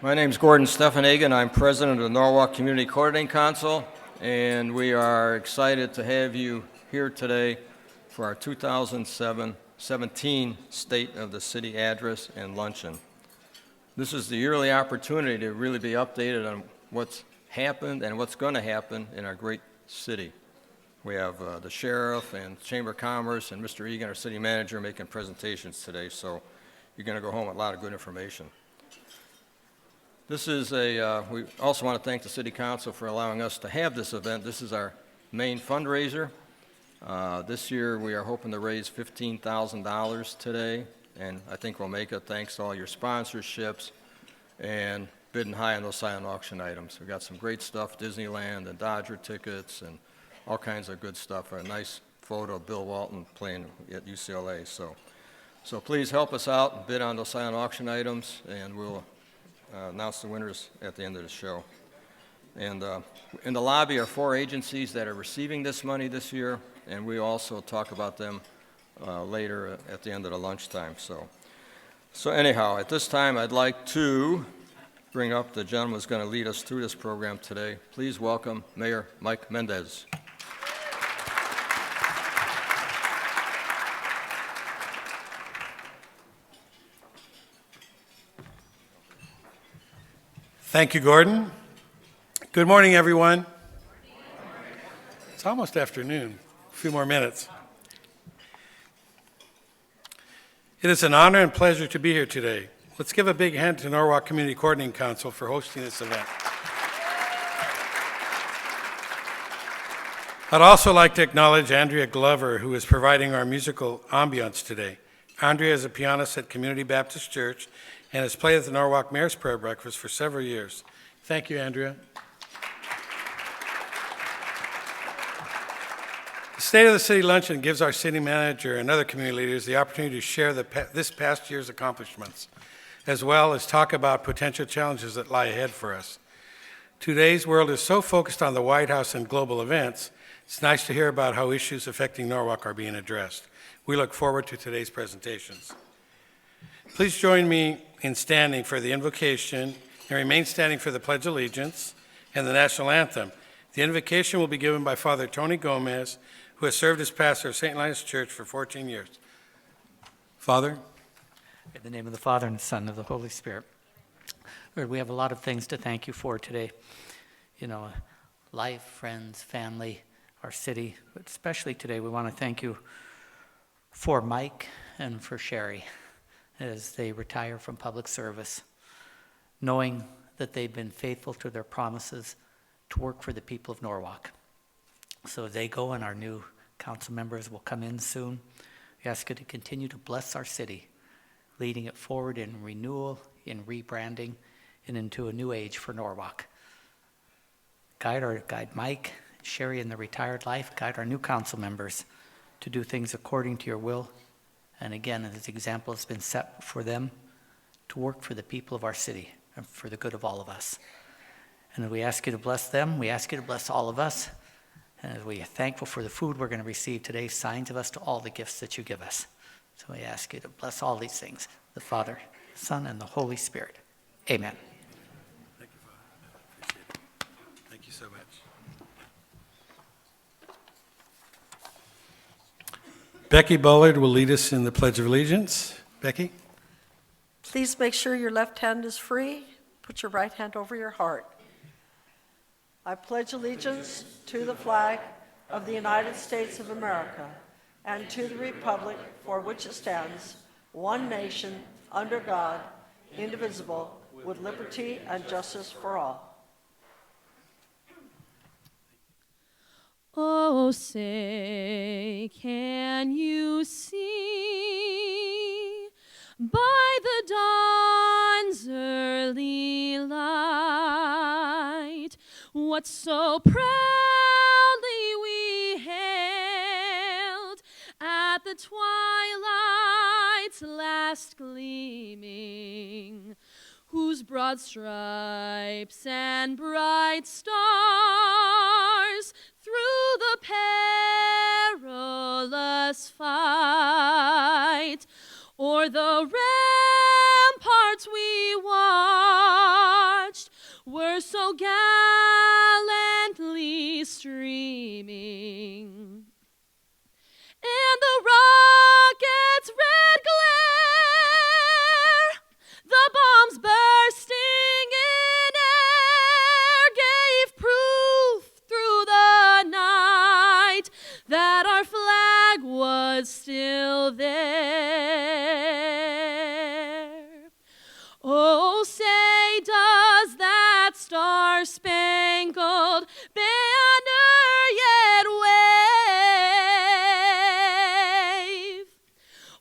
My name is Gordon Steffenhagen. I'm president of the Norwalk Community Coordinating Council, and we are excited to have you here today for our 2017 State of the City Address and Luncheon. This is the yearly opportunity to really be updated on what's happened and what's going to happen in our great city. We have the sheriff and Chamber of Commerce and Mr. Egan, our city manager, making presentations today, so you're going to go home with a lot of good information. This is we also want to thank the City Council for allowing us to have this event. This is our main fundraiser. This year we are hoping to raise $15,000 today, and I think we'll make it thanks to all your sponsorships and bidding high on those silent auction items. We've got some great stuff, Disneyland and Dodger tickets and all kinds of good stuff. A nice photo of Bill Walton playing at UCLA. So please help us out and bid on those silent auction items, and we'll announce the winners at the end of the show. And in the lobby are 4 agencies that are receiving this money this year, and we also talk about them later at the end of the lunchtime. So anyhow, at this time, I'd like to bring up the gentleman who's going to lead us through this program today. Please welcome Mayor Mike Mendez. Thank you, Gordon. Good morning, everyone. It's almost afternoon. A few more minutes. It is an honor and pleasure to be here today. Let's give a big hand to Norwalk Community Coordinating Council for hosting this event. I'd also like to acknowledge Andrea Glover, who is providing our musical ambiance today. Andrea is a pianist at Community Baptist Church and has played at the Norwalk Mayor's Prayer Breakfast for several years. Thank you, Andrea. The State of the City Luncheon gives our city manager and other community leaders the opportunity to share this past year's accomplishments, as well as talk about potential challenges that lie ahead for us. Today's world is so focused on the White House and global events, it's nice to hear about how issues affecting Norwalk are being addressed. We look forward to today's presentations. Please join me in standing for the invocation and remain standing for the Pledge of Allegiance and the National Anthem. The invocation will be given by Father Tony Gomez, who has served as pastor of St. Linus Church for 14 years. Father? In the name of the Father, and the Son, and of the Holy Spirit. Lord, we have a lot of things to thank you for today. You know, life, friends, family, our city. But especially today, we want to thank you for Mike and for Sherry as they retire from public service, knowing that they've been faithful to their promises to work for the people of Norwalk. So as they go, and our new council members will come in soon, we ask you to continue to bless our city, leading it forward in renewal, in rebranding, and into a new age for Norwalk. Guide Mike, Sherry in the retired life, guide our new council members to do things according to your will. And again, this example has been set for them to work for the people of our city and for the good of all of us. And we ask you to bless them. We ask you to bless all of us. And as we are thankful for the food we're going to receive today, signs of us to all the gifts that you give us. So we ask you to bless all these things, the Father, the Son, and the Holy Spirit. Amen. Thank you, Father. I appreciate it. Thank you so much. Becky Bullard will lead us in the Pledge of Allegiance. Becky? Please make sure your left hand is free. Put your right hand over your heart. I pledge allegiance to the flag of the United States of America and to the republic for which it stands, one nation, under God, indivisible, with liberty and justice for all. Oh, say, can you see by the dawn's early light what so proudly we hailed at the twilight's last gleaming, whose broad stripes and bright stars through the perilous fight o'er the ramparts we watched gallantly streaming, and the rocket's red glare, the bombs bursting in air, gave proof through the night that our flag was still there. Oh, say does that star-spangled banner yet wave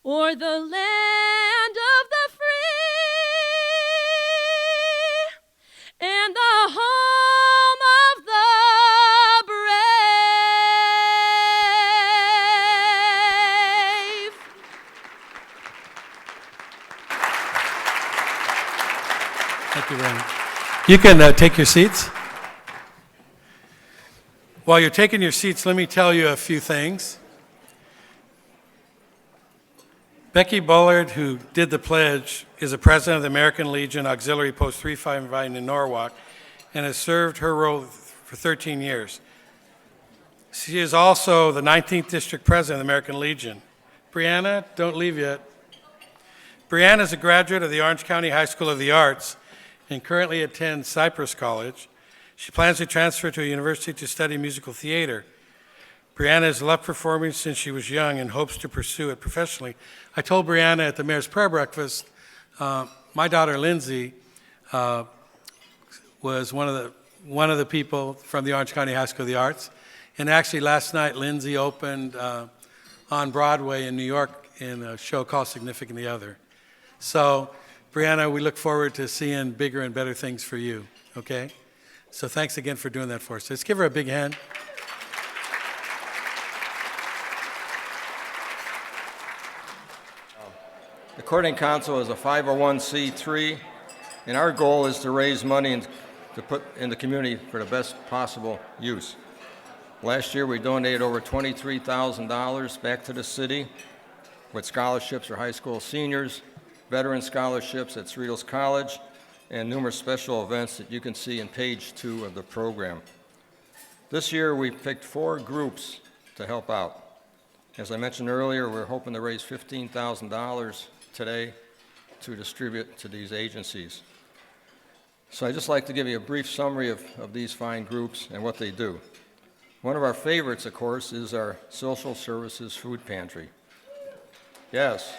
o'er the land of the free and the home of the brave? Thank you very much. You can take your seats. While you're taking your seats, let me tell you a few things. Becky Bullard, who did the pledge, is a president of the American Legion Auxiliary Post 359 in Norwalk and has served her role for 13 years. She is also the 19th District President of the American Legion. Brianna, don't leave yet. Brianna is a graduate of the Orange County High School of the Arts and currently attends Cypress College. She plans to transfer to a university to study musical theater. Brianna has loved performing since she was young and hopes to pursue it professionally. I told Brianna at the Mayor's Prayer Breakfast, my daughter Lindsay was one of the people from the Orange County High School of the Arts. And actually last night, Lindsay opened on Broadway in New York in a show called Significantly Other. So, Brianna, we look forward to seeing bigger and better things for you, okay? So thanks again for doing that for us. Let's give her a big hand. The Courting Council is a 501c3, and our goal is to raise money and to put in the community for the best possible use. Last year, we donated over $23,000 back to the city with scholarships for high school seniors, veteran scholarships at Cerritos College, and numerous special events that you can see in page 2 of the program. This year, we picked 4 groups to help out. As I mentioned earlier, we're hoping to raise $15,000 today to distribute to these agencies. So I'd just like to give you a brief summary of these fine groups and what they do. One of our favorites, of course, is our Social Services Food Pantry. Yes.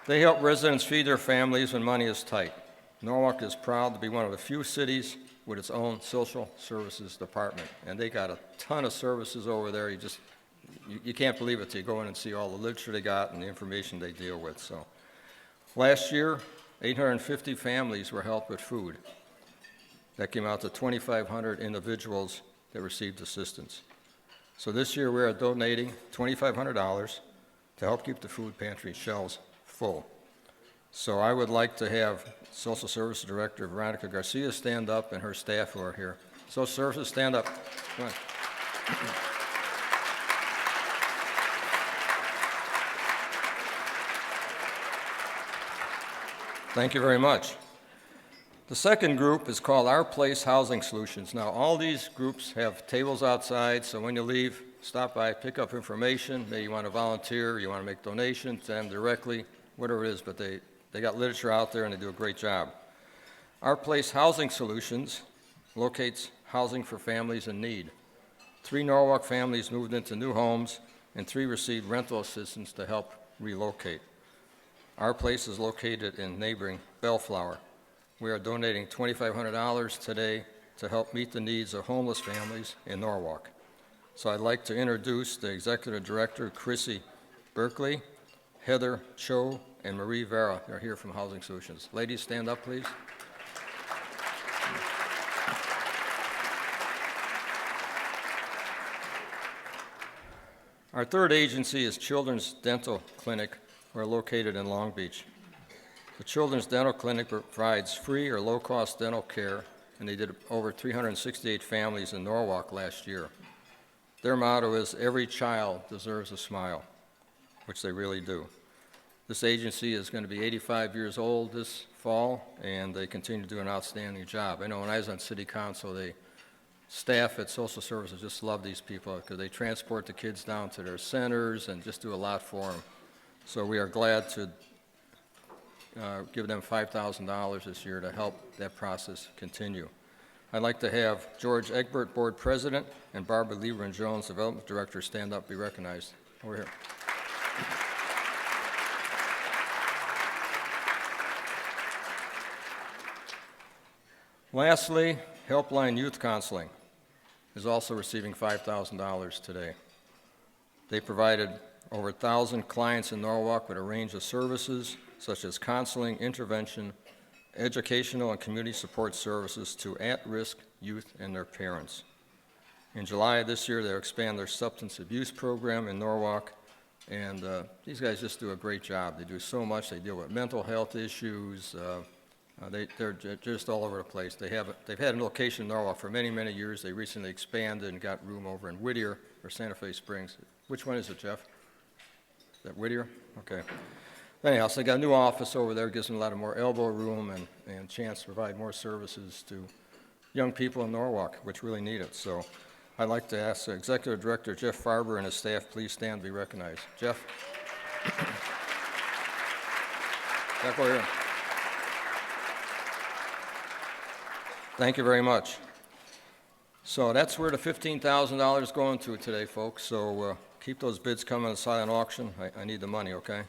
They help residents feed their families when money is tight. Norwalk is proud to be one of the few cities with its own social services department, and they got a ton of services over there. You can't believe it till you go in and see all the literature they got and the information they deal with. So, last year, 850 families were helped with food. That came out to 2,500 individuals that received assistance. So this year, we are donating $2,500 to help keep the food pantry shelves full. So I would like to have Social Services Director Veronica Garcia stand up and her staff who are here. Social Services, stand up. Come on. Thank you very much. The second group is called Our Place Housing Solutions. Now, all these groups have tables outside, so when you leave, stop by, pick up information. Maybe you want to volunteer, you want to make donations to them directly, whatever it is, but they got literature out there and they do a great job. Our Place Housing Solutions locates housing for families in need. 3 Norwalk families moved into new homes and 3 received rental assistance to help relocate. Our place is located in neighboring Bellflower. We are donating $2,500 today to help meet the needs of homeless families in Norwalk. So I'd like to introduce the Executive Director, Chrissy Berkeley, Heather Cho, and Marie Vera. They're here from Housing Solutions. Ladies, stand up, please. Our third agency is Children's Dental Clinic. We're located in Long Beach. The Children's Dental Clinic provides free or low-cost dental care, and they did over 368 families in Norwalk last year. Their motto is, every child deserves a smile, which they really do. This agency is going to be 85 years old this fall, and they continue to do an outstanding job. I know when I was on city council, the staff at social services just love these people because they transport the kids down to their centers and just do a lot for them. So we are glad to give them $5,000 this year to help that process continue. I'd like to have George Egbert, Board President, and Barbara Lieberman Jones, Development Director, stand up, be recognized. Over here. Lastly, Helpline Youth Counseling is also receiving $5,000 today. They provided over 1,000 clients in Norwalk with a range of services such as counseling, intervention, educational and community support services to at-risk youth and their parents. In July of this year, they'll expand their substance abuse program in Norwalk, and these guys just do a great job. They do so much. They deal with mental health issues. They're just all over the place. They've had a location in Norwalk for many, many years. They recently expanded and got room over in Whittier or Santa Fe Springs. Which one is it, Jeff? Is that Whittier? Okay. Anyhow, so they got a new office over there, gives them a lot of more elbow room and chance to provide more services to young people in Norwalk, which really need it. So I'd like to ask Executive Director Jeff Farber and his staff, please stand to be recognized. Jeff? Jeff, over here. Thank you very much. So that's where the $15,000 is going to today, folks. So keep those bids coming at silent auction. I need the money, okay?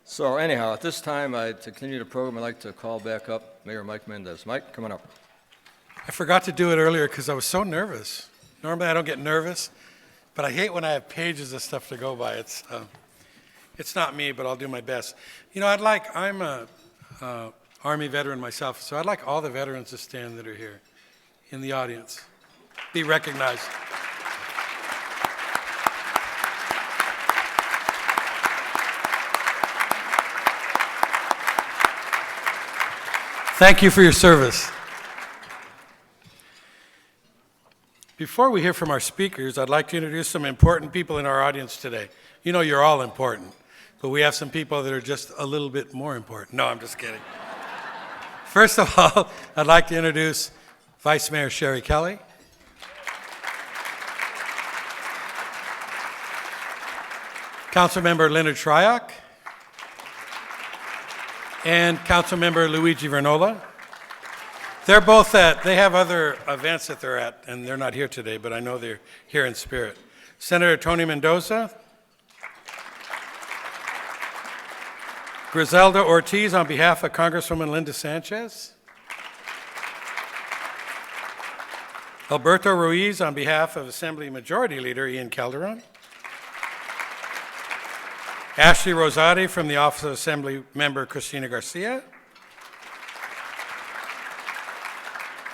So anyhow, at this time, to continue the program, I'd like to call back up Mayor Mike Mendez. Mike, coming up. I forgot to do it earlier because I was so nervous. Normally, I don't get nervous, but I hate when I have pages of stuff to go by. It's not me, but I'll do my best. You know, I'm a Army veteran myself, so I'd like all the veterans to stand that are here in the audience, be recognized. Thank you for your service. Before we hear from our speakers, I'd like to introduce some important people in our audience today. You know you're all important, but we have some people that are just a little bit more important. No, I'm just kidding. First of all, I'd like to introduce Vice Mayor Sherry Kelly. Councilmember Leonard Shryock. And Councilmember Luigi Vernola. They're both they have other events that they're at, and they're not here today, but I know they're here in spirit. Senator Tony Mendoza. Griselda Ortiz on behalf of Congresswoman Linda Sanchez. Alberto Ruiz on behalf of Assembly Majority Leader Ian Calderon. Ashley Rosati from the Office of Assembly Member Cristina Garcia.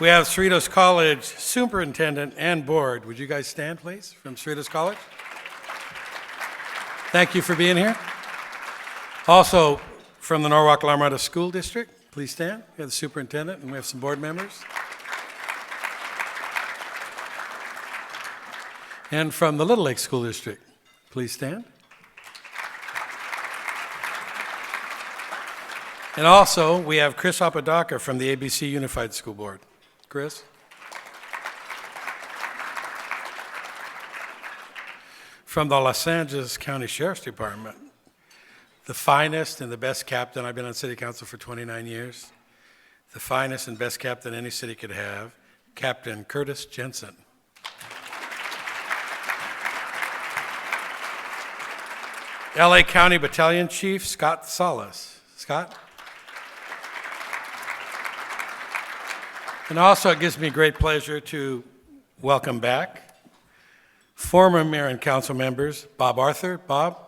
We have Cerritos College Superintendent and Board. Would you guys stand, please, from Cerritos College? Thank you for being here. Also, from the Norwalk Larmada School District, please stand. We have the superintendent, and we have some board members. And from the Little Lake School District, please stand. And also, we have Chris Apodaca from the ABC Unified School Board. Chris? From the Los Angeles County Sheriff's Department, the finest and the best captain. I've been on city council for 29 years. The finest and best captain any city could have, Captain Curtis Jensen. LA County Battalion Chief Scott Salas. Scott? And also, it gives me great pleasure to welcome back former mayor and council members, Bob Arthur. Bob.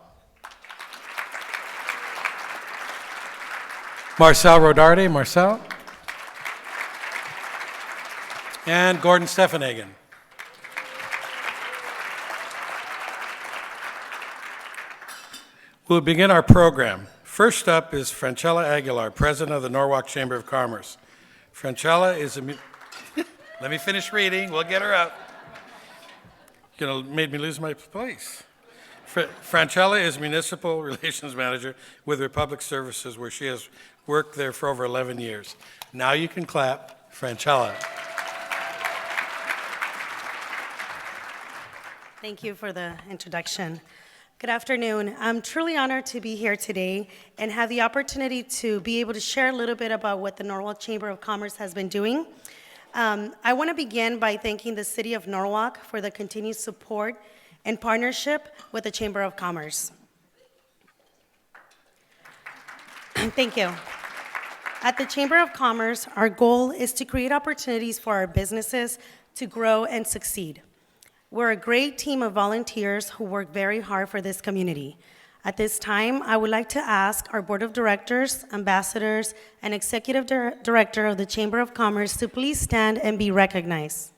Marcel Rodarte. Marcel. And Gordon Steffenhagen. We'll begin our program. First up is Franchella Aguilar, President of the Norwalk Chamber of Commerce. Franchella is let me finish reading, we'll get her up. You know, made me lose my place. Franchella is Municipal Relations Manager with Republic Services, where she has worked there for over 11 years. Now you can clap, Franchella. Thank you for the introduction. Good afternoon. I'm truly honored to be here today and have the opportunity to be able to share a little bit about what the Norwalk Chamber of Commerce has been doing. I want to begin by thanking the City of Norwalk for the continued support and partnership with the Chamber of Commerce. Thank you. At the Chamber of Commerce, our goal is to create opportunities for our businesses to grow and succeed. We're a great team of volunteers who work very hard for this community. At this time, I would like to ask our Board of Directors, Ambassadors, and Executive Director of the Chamber of Commerce to please stand and be recognized.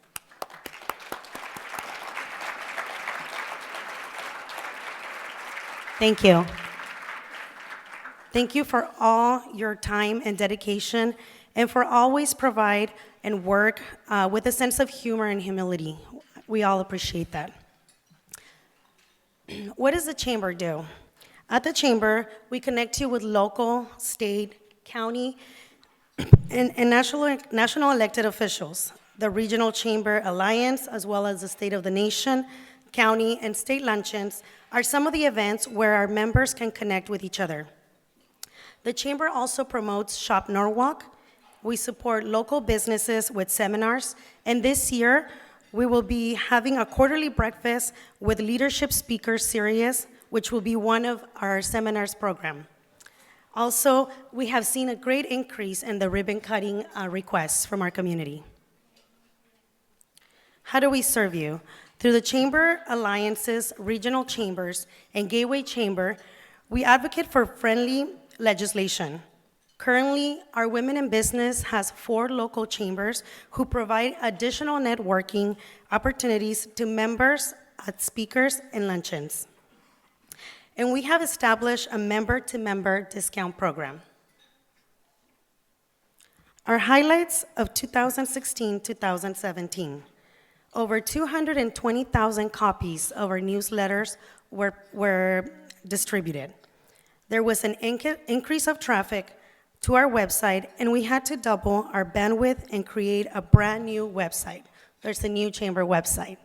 Thank you. Thank you for all your time and dedication and for always provide and work with a sense of humor and humility. We all appreciate that. What does the Chamber do? At the Chamber, we connect you with local, state, county, and national elected officials. The Regional Chamber Alliance, as well as the State of the Nation, county, and state luncheons are some of the events where our members can connect with each other. The Chamber also promotes Shop Norwalk. We support local businesses with seminars, and this year, we will be having a quarterly breakfast with leadership speakers series, which will be one of our seminars program. Also, we have seen a great increase in the ribbon cutting requests from our community. How do we serve you? Through the Chamber Alliances, regional chambers, and Gateway Chamber, we advocate for friendly legislation. Currently, our Women in Business has 4 local chambers who provide additional networking opportunities to members at speakers and luncheons. And we have established a member-to-member discount program. Our highlights of 2016-2017. Over 220,000 copies of our newsletters were distributed. There was an increase of traffic to our website, and we had to double our bandwidth and create a brand new website. There's a new Chamber website.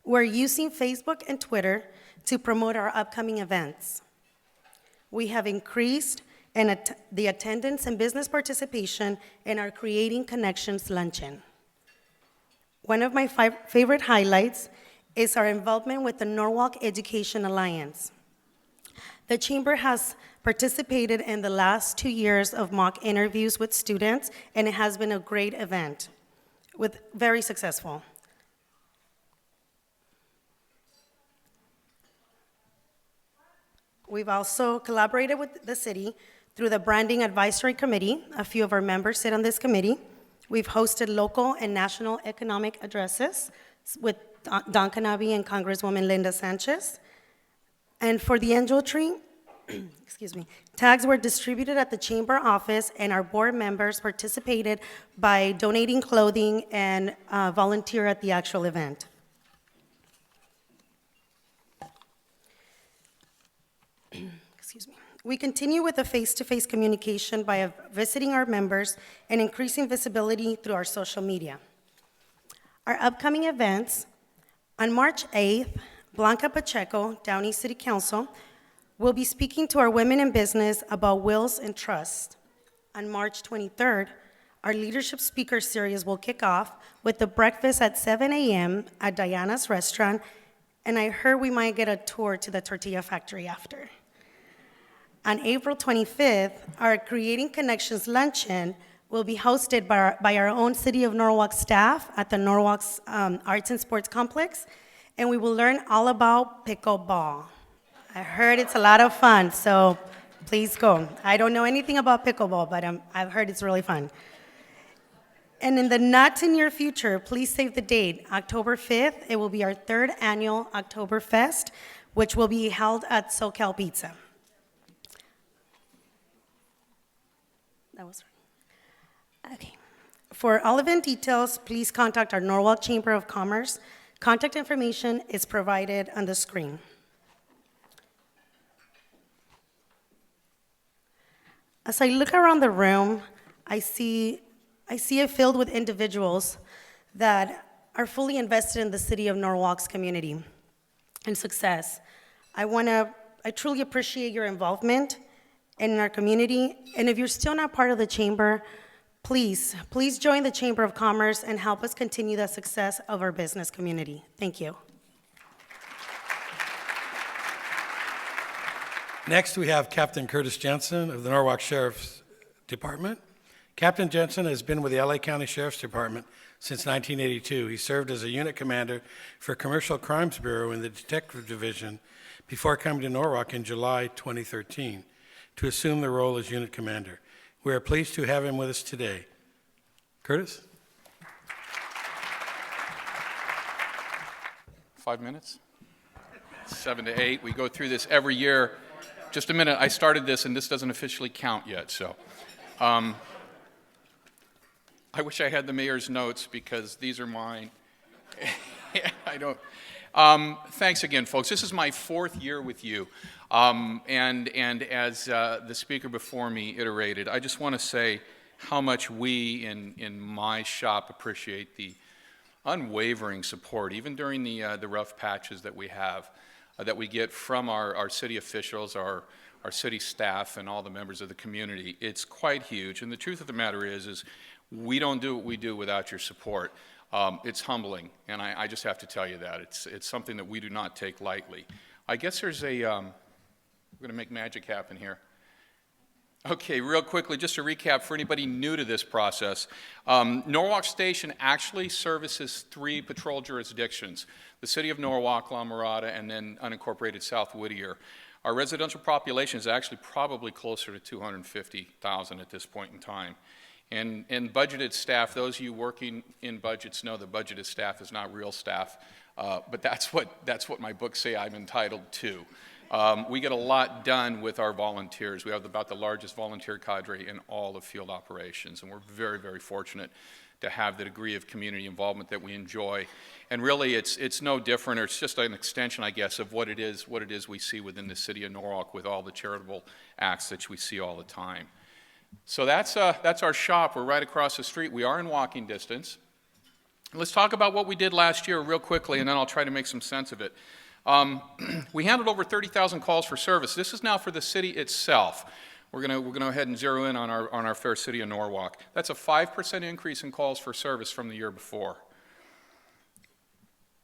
We're using Facebook and Twitter to promote our upcoming events. We have increased the attendance and business participation in our Creating Connections Luncheon. One of my favorite highlights is our involvement with the Norwalk Education Alliance. The Chamber has participated in the last 2 years of mock interviews with students, and it has been a great event, very successful. We've also collaborated with the city through the Branding Advisory Committee. A few of our members sit on this committee. We've hosted local and national economic addresses with Don Canavi and Congresswoman Linda Sanchez. And for the Angel Tree, tags were distributed at the Chamber office, and our board members participated by donating clothing and volunteer at the actual event. We continue with the face-to-face communication by visiting our members and increasing visibility through our social media. Our upcoming events, on March 8th, Blanca Pacheco, Downey City Council, will be speaking to our Women in Business about wills and trust. On March 23rd, our leadership speaker series will kick off with the breakfast at 7 a.m. at Diana's Restaurant, and I heard we might get a tour to the tortilla factory after. On April 25th, our Creating Connections Luncheon will be hosted by our own City of Norwalk staff at the Norwalk's Arts and Sports Complex, and we will learn all about pickleball. I heard it's a lot of fun, so please go. I don't know anything about pickleball, but I've heard it's really fun. And in the not too near future, please save the date, October 5th, it will be our 3rd annual Oktoberfest, which will be held at SoCal Pizza. That was right. Okay. For all event details, please contact our Norwalk Chamber of Commerce Contact information is provided on the screen. As I look around the room, I see it filled with individuals that are fully invested in the city of Norwalk's community and success. I truly appreciate your involvement in our community, and if you're still not part of the chamber, please join the Chamber of Commerce and help us continue the success of our business community. Thank you. Next, we have Captain Curtis Jensen of the Norwalk Sheriff's Department. Captain Jensen has been with the LA County Sheriff's Department since 1982. He served as a unit commander for Commercial Crimes Bureau in the Detective Division before coming to Norwalk in July 2013 to assume the role as unit commander. We are pleased to have him with us today. Curtis? 5 minutes? 7 to 8. We go through this every year. Just a minute, I started this and this doesn't officially count yet, so. I wish I had the mayor's notes because these are mine. I don't. Thanks again, folks. This is my 4th year with you. And as the speaker before me iterated, I just want to say how much we in my shop appreciate the unwavering support, even during the rough patches that we have, that we get from our city officials, our city staff, and all the members of the community. It's quite huge. And the truth of the matter is we don't do what we do without your support. It's humbling, and I just have to tell you that. It's something that we do not take lightly. I guess there's we're going to make magic happen here. Okay, real quickly, just to recap for anybody new to this process, Norwalk Station actually services 3 patrol jurisdictions, the city of Norwalk, La Mirada, and then unincorporated South Whittier. Our residential population is actually probably closer to 250,000 at this point in time. And budgeted staff, those of you working in budgets know that budgeted staff is not real staff, but that's what my books say I'm entitled to. We get a lot done with our volunteers. We have about the largest volunteer cadre in all of field operations, and we're very, very fortunate to have the degree of community involvement that we enjoy. And really, it's no different, or it's just an extension, I guess, of what it is we see within the city of Norwalk with all the charitable acts that we see all the time. So that's our shop. We're right across the street. We are in walking distance. Let's talk about what we did last year real quickly, and then I'll try to make some sense of it. We handled over 30,000 calls for service. This is now for the city itself. We're going to go ahead and zero in on our fair city of Norwalk. That's a 5% increase in calls for service from the year before.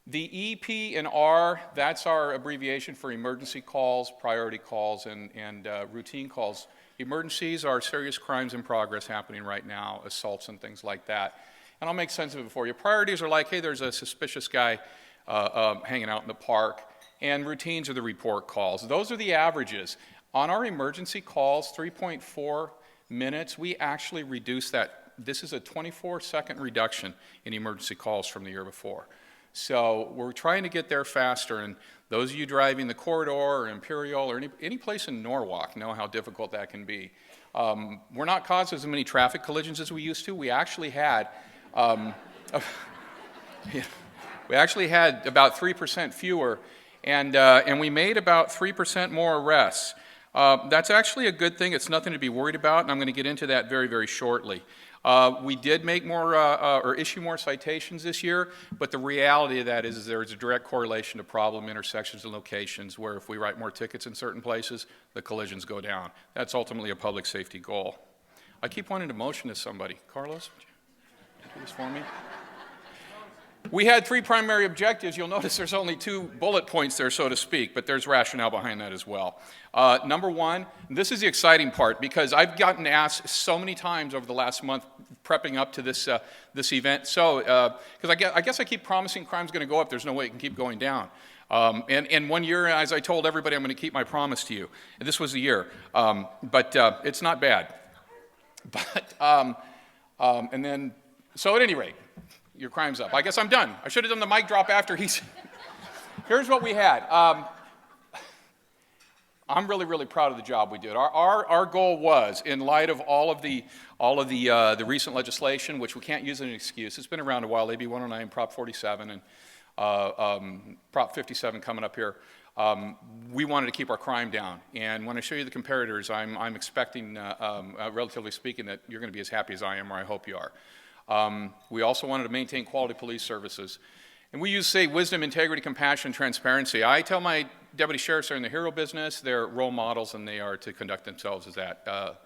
The EP and R, that's our abbreviation for emergency calls, priority calls, and routine calls. Emergencies are serious crimes in progress happening right now, assaults and things like that. And I'll make sense of it for you. Priorities are like, hey, there's a suspicious guy hanging out in the park. And routines are the report calls. Those are the averages. On our emergency calls, 3.4 minutes, we actually reduced that. This is a 24-second reduction in emergency calls from the year before. So we're trying to get there faster, and those of you driving the corridor or Imperial or any place in Norwalk know how difficult that can be. We're not causing as many traffic collisions as we used to. We actually had about 3% fewer, and we made about 3% more arrests. That's actually a good thing. It's nothing to be worried about, and I'm going to get into that very, very shortly. We did make more or issue more citations this year, but the reality of that is there is a direct correlation to problem intersections and locations where if we write more tickets in certain places, the collisions go down. That's ultimately a public safety goal. I keep wanting to motion to somebody. Carlos, would you do this for me? We had 3 primary objectives. You'll notice there's only 2 bullet points there, so to speak, but there's rationale behind that as well. Number 1, this is the exciting part because I've gotten asked so many times over the last month prepping up to this event. So, because I guess I keep promising crime's going to go up. There's no way it can keep going down. And one year, as I told everybody, I'm going to keep my promise to you. And this was the year. But it's not bad. But, and then, so at any rate, your crime's up. I guess I'm done. I should have done the mic drop after he's... Here's what we had. I'm really, really proud of the job we did. Our goal was, in light of all of the recent legislation, which we can't use as an excuse. It's been around a while, AB 109, Prop 47, and Prop 57 coming up here, we wanted to keep our crime down. And when I show you the comparators, I'm expecting, relatively speaking, that you're going to be as happy as I am, or I hope you are. We also wanted to maintain quality police services. And we use, say, wisdom, integrity, compassion, transparency. I tell my deputy sheriffs they're in the hero business, they're role models, and they are to conduct themselves as that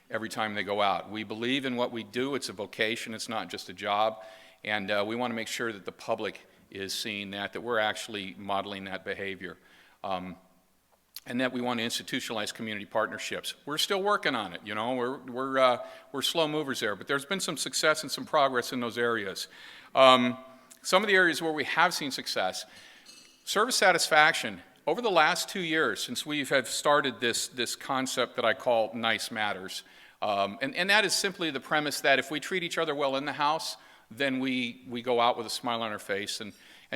every time they go out. We believe in what we do. It's a vocation. It's not just a job. And we want to make sure that the public is seeing that we're actually modeling that behavior. And that we want to institutionalize community partnerships. We're still working on it, you know. We're slow movers there, but there's been some success and some progress in those areas. Some of the areas where we have seen success, service satisfaction. Over the last 2 years, since we have started this concept that I call Nice Matters, and that is simply the premise that if we treat each other well in the house, then we go out with a smile on our face and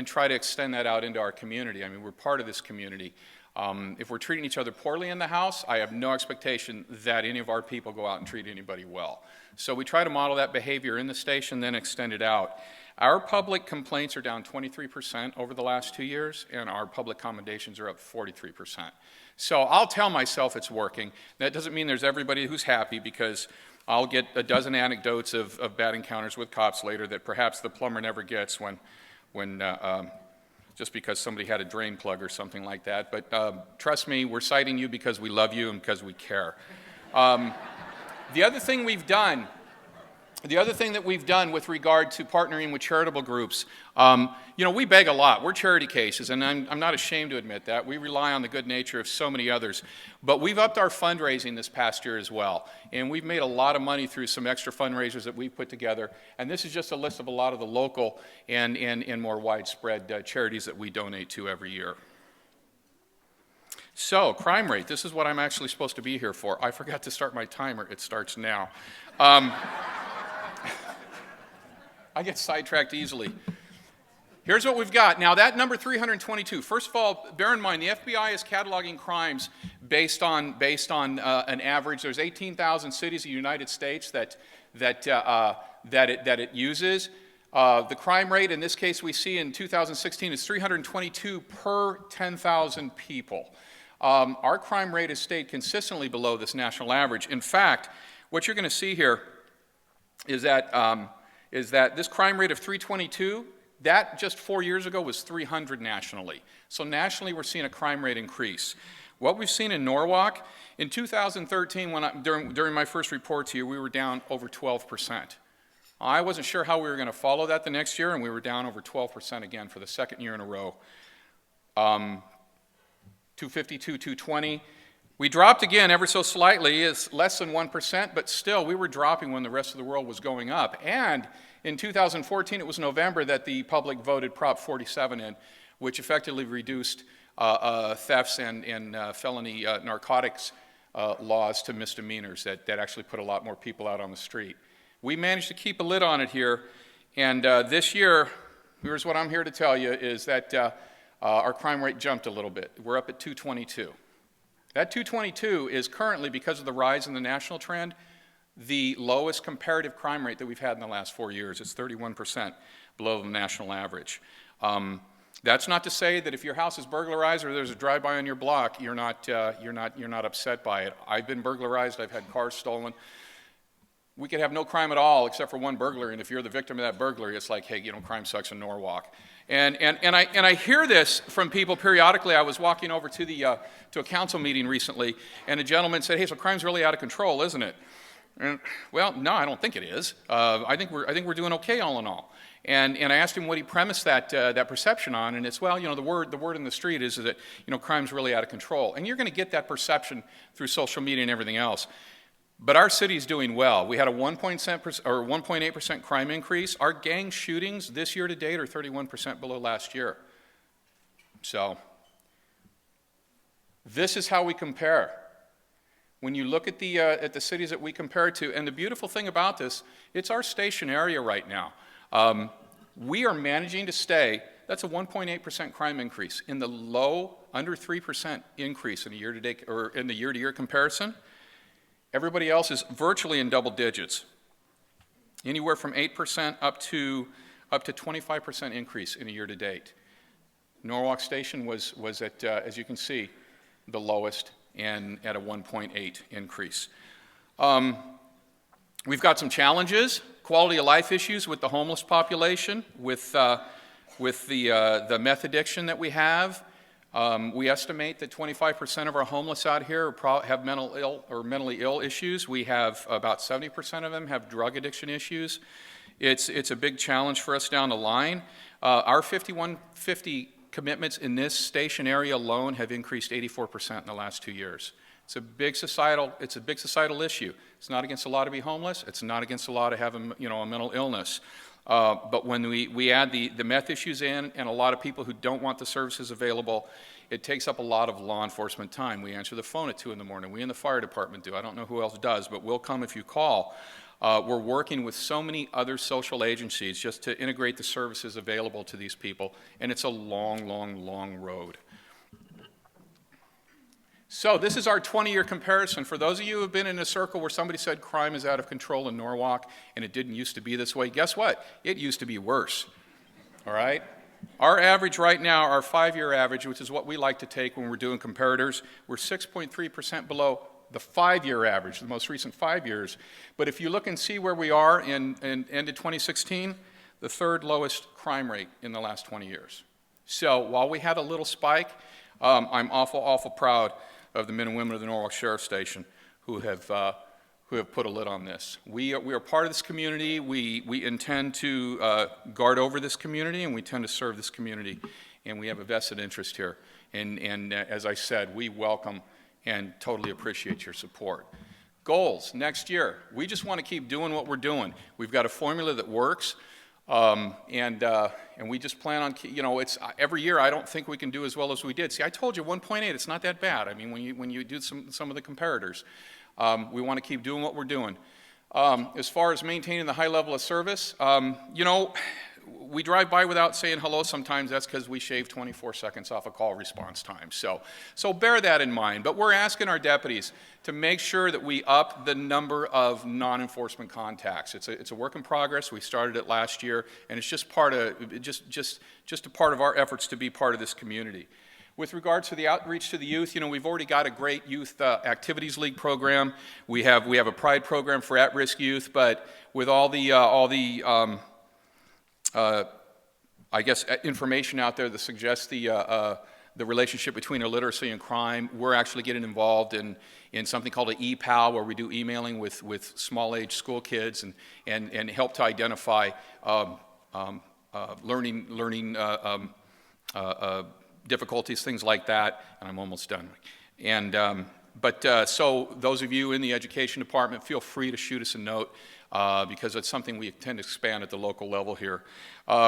try to extend that out into our community. I mean, we're part of this community. If we're treating each other poorly in the house, I have no expectation that any of our people go out and treat anybody well. So we try to model that behavior in the station, then extend it out. Our public complaints are down 23% over the last 2 years, and our public commendations are up 43%. So I'll tell myself it's working. That doesn't mean there's everybody who's happy, because I'll get a dozen anecdotes of bad encounters with cops later that perhaps the plumber never gets when just because somebody had a drain plug or something like that. But trust me, we're citing you because we love you and because we care. The other thing that we've done with regard to partnering with charitable groups, you know, we beg a lot. We're charity cases, and I'm not ashamed to admit that. We rely on the good nature of so many others. But we've upped our fundraising this past year as well, and we've made a lot of money through some extra fundraisers that we've put together. And this is just a list of a lot of the local and more widespread charities that we donate to every year. So, crime rate. This is what I'm actually supposed to be here for. I forgot to start my timer. It starts now. I get sidetracked easily. Here's what we've got. Now, that number 322, first of all, bear in mind, the FBI is cataloging crimes based on an average. There's 18,000 cities in the United States that it uses. The crime rate, in this case, we see in 2016 is 322 per 10,000 people. Our crime rate has stayed consistently below this national average. In fact, what you're going to see here is that this crime rate of 322, that just 4 years ago was 300 nationally. So nationally, we're seeing a crime rate increase. What we've seen in Norwalk, in 2013, during my first report to you, we were down over 12%. I wasn't sure how we were going to follow that the next year, and we were down over 12% again for the second year in a row. 252, 220. We dropped again ever so slightly. It's less than 1%, but still we were dropping when the rest of the world was going up. And in 2014, it was November that the public voted Prop 47 in, which effectively reduced thefts and felony narcotics laws to misdemeanors that actually put a lot more people out on the street. We managed to keep a lid on it here, and this year, here's what I'm here to tell you, is that our crime rate jumped a little bit. We're up at 222. That 222 is currently, because of the rise in the national trend, the lowest comparative crime rate that we've had in the last 4 years. It's 31% below the national average. That's not to say that if your house is burglarized or there's a drive-by on your block, you're not upset by it. I've been burglarized. I've had cars stolen. We could have no crime at all except for one burglary, and if you're the victim of that burglary, it's like, hey, you know, crime sucks in Norwalk. And I hear this from people periodically. I was walking over to a council meeting recently, and a gentleman said, "Hey, so crime's really out of control, isn't it?" And, well, no, I don't think it is. I think we're doing okay all in all. And I asked him what he premised that perception on, and it's, well, you know, the word in the street is that, you know, crime's really out of control, and you're going to get that perception through social media and everything else. But our city's doing well. We had a 1.8% crime increase. Our gang shootings this year to date are 31% below last year. So this is how we compare. When you look at the cities that we compare to, and the beautiful thing about this, it's our station area right now. We are managing to stay. That's a 1.8% crime increase in the low, under 3% increase in a year-to-date or in the year-to-year comparison. Everybody else is virtually in double digits, anywhere from 8% up to up to 25% increase in a year to date. Norwalk Station was at, as you can see, the lowest and at a 1.8 increase. We've got some challenges, quality of life issues with the homeless population, with the meth addiction that we have. We estimate that 25% of our homeless out here have mentally ill issues. We have about 70% of them have drug addiction issues. It's a big challenge for us down the line. Our 5150 commitments in this station area alone have increased 84% in the last 2 years. It's a big societal issue. It's not against the law to be homeless. It's not against the law to have a mental illness. But when we add the meth issues in and a lot of people who don't want the services available, it takes up a lot of law enforcement time. We answer the phone at 2 in the morning. We in the fire department do. I don't know who else does, but we'll come if you call. We're working with so many other social agencies just to integrate the services available to these people, and it's a long, long, long road. So this is our 20-year comparison. For those of you who have been in a circle where somebody said crime is out of control in Norwalk and it didn't used to be this way, guess what? It used to be worse, all right? Our average right now, our 5-year average, which is what we like to take when we're doing comparators, we're 6.3% below the 5-year average, the most recent 5 years. But if you look and see where we are in end of 2016, the third lowest crime rate in the last 20 years. So while we had a little spike, I'm awful proud of the men and women of the Norwalk Sheriff's Station who have put a lid on this. We are part of this community. We intend to guard over this community, and we intend to serve this community, and we have a vested interest here. And as I said, we welcome and totally appreciate your support. Goals next year. We just want to keep doing what we're doing. We've got a formula that works. And we just plan on, it's every year I don't think we can do as well as we did. See, I told you 1.8, it's not that bad. I mean, when you do some of the comparators, we want to keep doing what we're doing. As far as maintaining the high level of service, we drive by without saying hello sometimes. That's because we shave 24 seconds off a call response time. So bear that in mind. But we're asking our deputies to make sure that we up the number of non-enforcement contacts. It's a work in progress. We started it last year, and it's just just a part of our efforts to be part of this community. With regards to the outreach to the youth, we've already got a great youth activities league program. We have a pride program for at-risk youth, but with all the information out there that suggests the relationship between illiteracy and crime, we're actually getting involved in something called an e-PAL, where we do emailing with small-age school kids and help to identify learning difficulties, things like that. And I'm almost done. So those of you in the education department, feel free to shoot us a note. Because it's something we intend to expand at the local level here.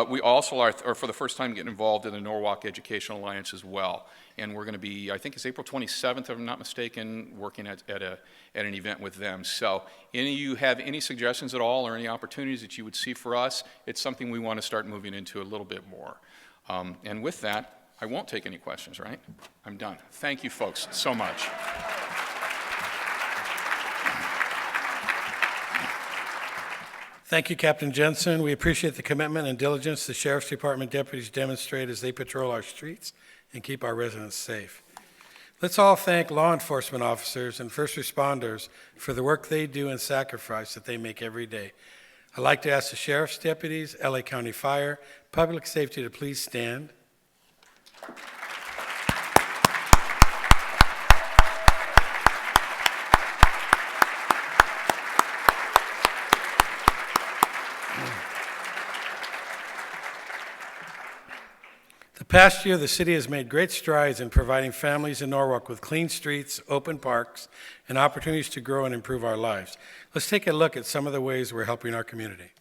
We also are for the first time, getting involved in the Norwalk Education Alliance as well. And we're going to be, I think it's April 27th, if I'm not mistaken, working at an event with them. So any of you have any suggestions at all or any opportunities that you would see for us, it's something we want to start moving into a little bit more. And with that, I won't take any questions, right? I'm done. Thank you, folks, so much. Thank you, Captain Jensen. We appreciate the commitment and diligence the Sheriff's Department deputies demonstrate as they patrol our streets and keep our residents safe. Let's all thank law enforcement officers and first responders for the work they do and sacrifice that they make every day. I'd like to ask the Sheriff's deputies, LA County Fire, Public Safety to please stand. The past year, the city has made great strides in providing families in Norwalk with clean streets, open parks, and opportunities to grow and improve our lives. Let's take a look at some of the ways we're helping our community.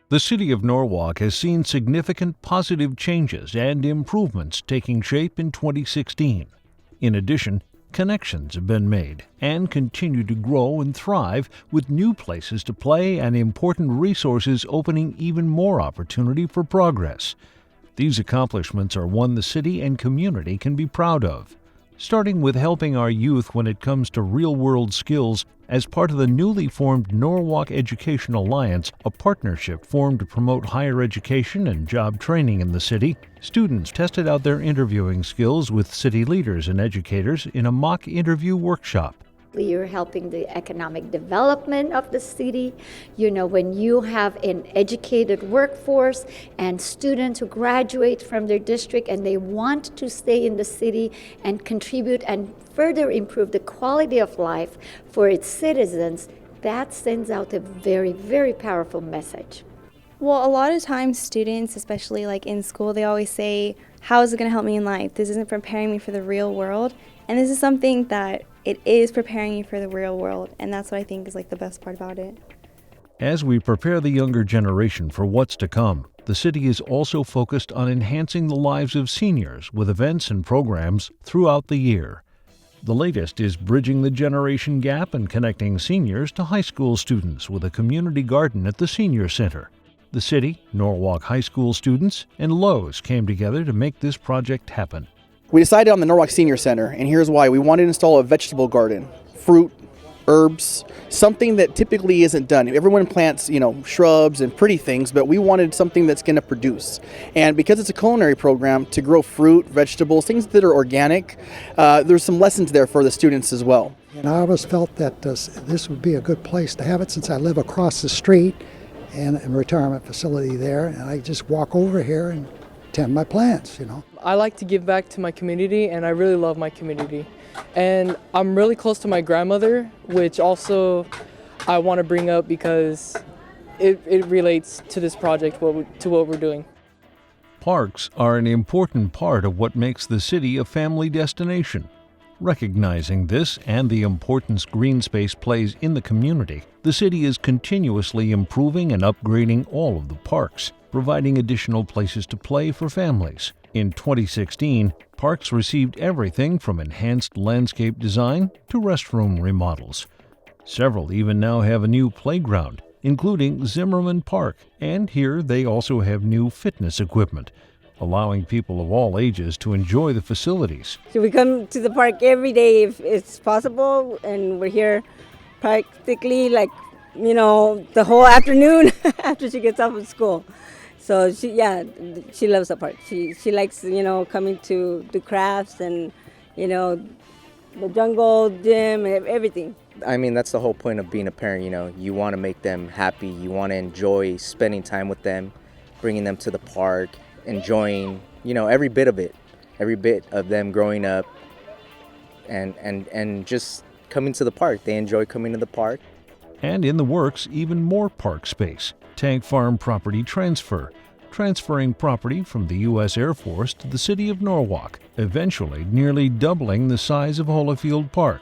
The City of Norwalk has seen significant positive changes and improvements taking shape in 2016. In addition, connections have been made and continue to grow and thrive with new places to play and important resources opening even more opportunity for progress. These accomplishments are one the city and community can be proud of, starting with helping our youth when it comes to real-world skills. As part of the newly formed Norwalk Education Alliance, a partnership formed to promote higher education and job training in the city, students tested out their interviewing skills with city leaders and educators in a mock interview workshop. You're helping the economic development of the city. You know, when you have an educated workforce and students who graduate from their district and they want to stay in the city and contribute and further improve the quality of life for its citizens, that sends out a very, very powerful message. Well, a lot of times students, especially like in school, they always say, how is it going to help me in life? This isn't preparing me for the real world. And this is something that it is preparing you for the real world. And that's what I think is like the best part about it. As we prepare the younger generation for what's to come, the city is also focused on enhancing the lives of seniors with events and programs throughout the year. The latest is bridging the generation gap and connecting seniors to high school students with a community garden at the Senior Center. The city, Norwalk High School students, and Lowe's came together to make this project happen. We decided on the Norwalk Senior Center, and here's why. We wanted to install a vegetable garden, fruit, herbs, something that typically isn't done. Everyone plants, shrubs and pretty things, but we wanted something that's going to produce. And because it's a culinary program, to grow fruit, vegetables, things that are organic, there's some lessons there for the students as well. And I always felt that this would be a good place to have it since I live across the street and a retirement facility there, and I just walk over here and tend my plants, I like to give back to my community, and I really love my community. And I'm really close to my grandmother, which also I want to bring up because it relates to this project, to what we're doing. Parks are an important part of what makes the city a family destination. Recognizing this and the importance green space plays in the community, the city is continuously improving and upgrading all of the parks, providing additional places to play for families. In 2016, parks received everything from enhanced landscape design to restroom remodels. Several even now have a new playground, including Zimmerman Park, and here they also have new fitness equipment, allowing people of all ages to enjoy the facilities. So we come to the park every day if it's possible, and we're here practically the whole afternoon after she gets off of school. So she loves the park. She likes, coming to do crafts and, the jungle gym and everything. I mean, that's the whole point of being a parent, you want to make them happy. You want to enjoy spending time with them, bringing them to the park, enjoying, every bit of it, every bit of them growing up and just coming to the park. They enjoy coming to the park. And in the works, even more park space. Tank Farm property transfer, transferring property from the U.S. Air Force to the city of Norwalk, eventually nearly doubling the size of Holyfield Park.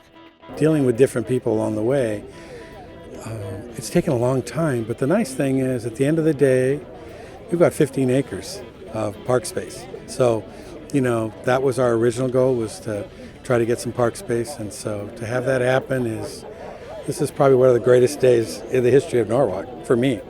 Dealing with different people along the way, it's taken a long time, but the nice thing is at the end of the day, we've got 15 acres of park space. So, that was our original goal, was to try to get some park space, and so to have that happen this is probably one of the greatest days in the history of Norwalk, for me.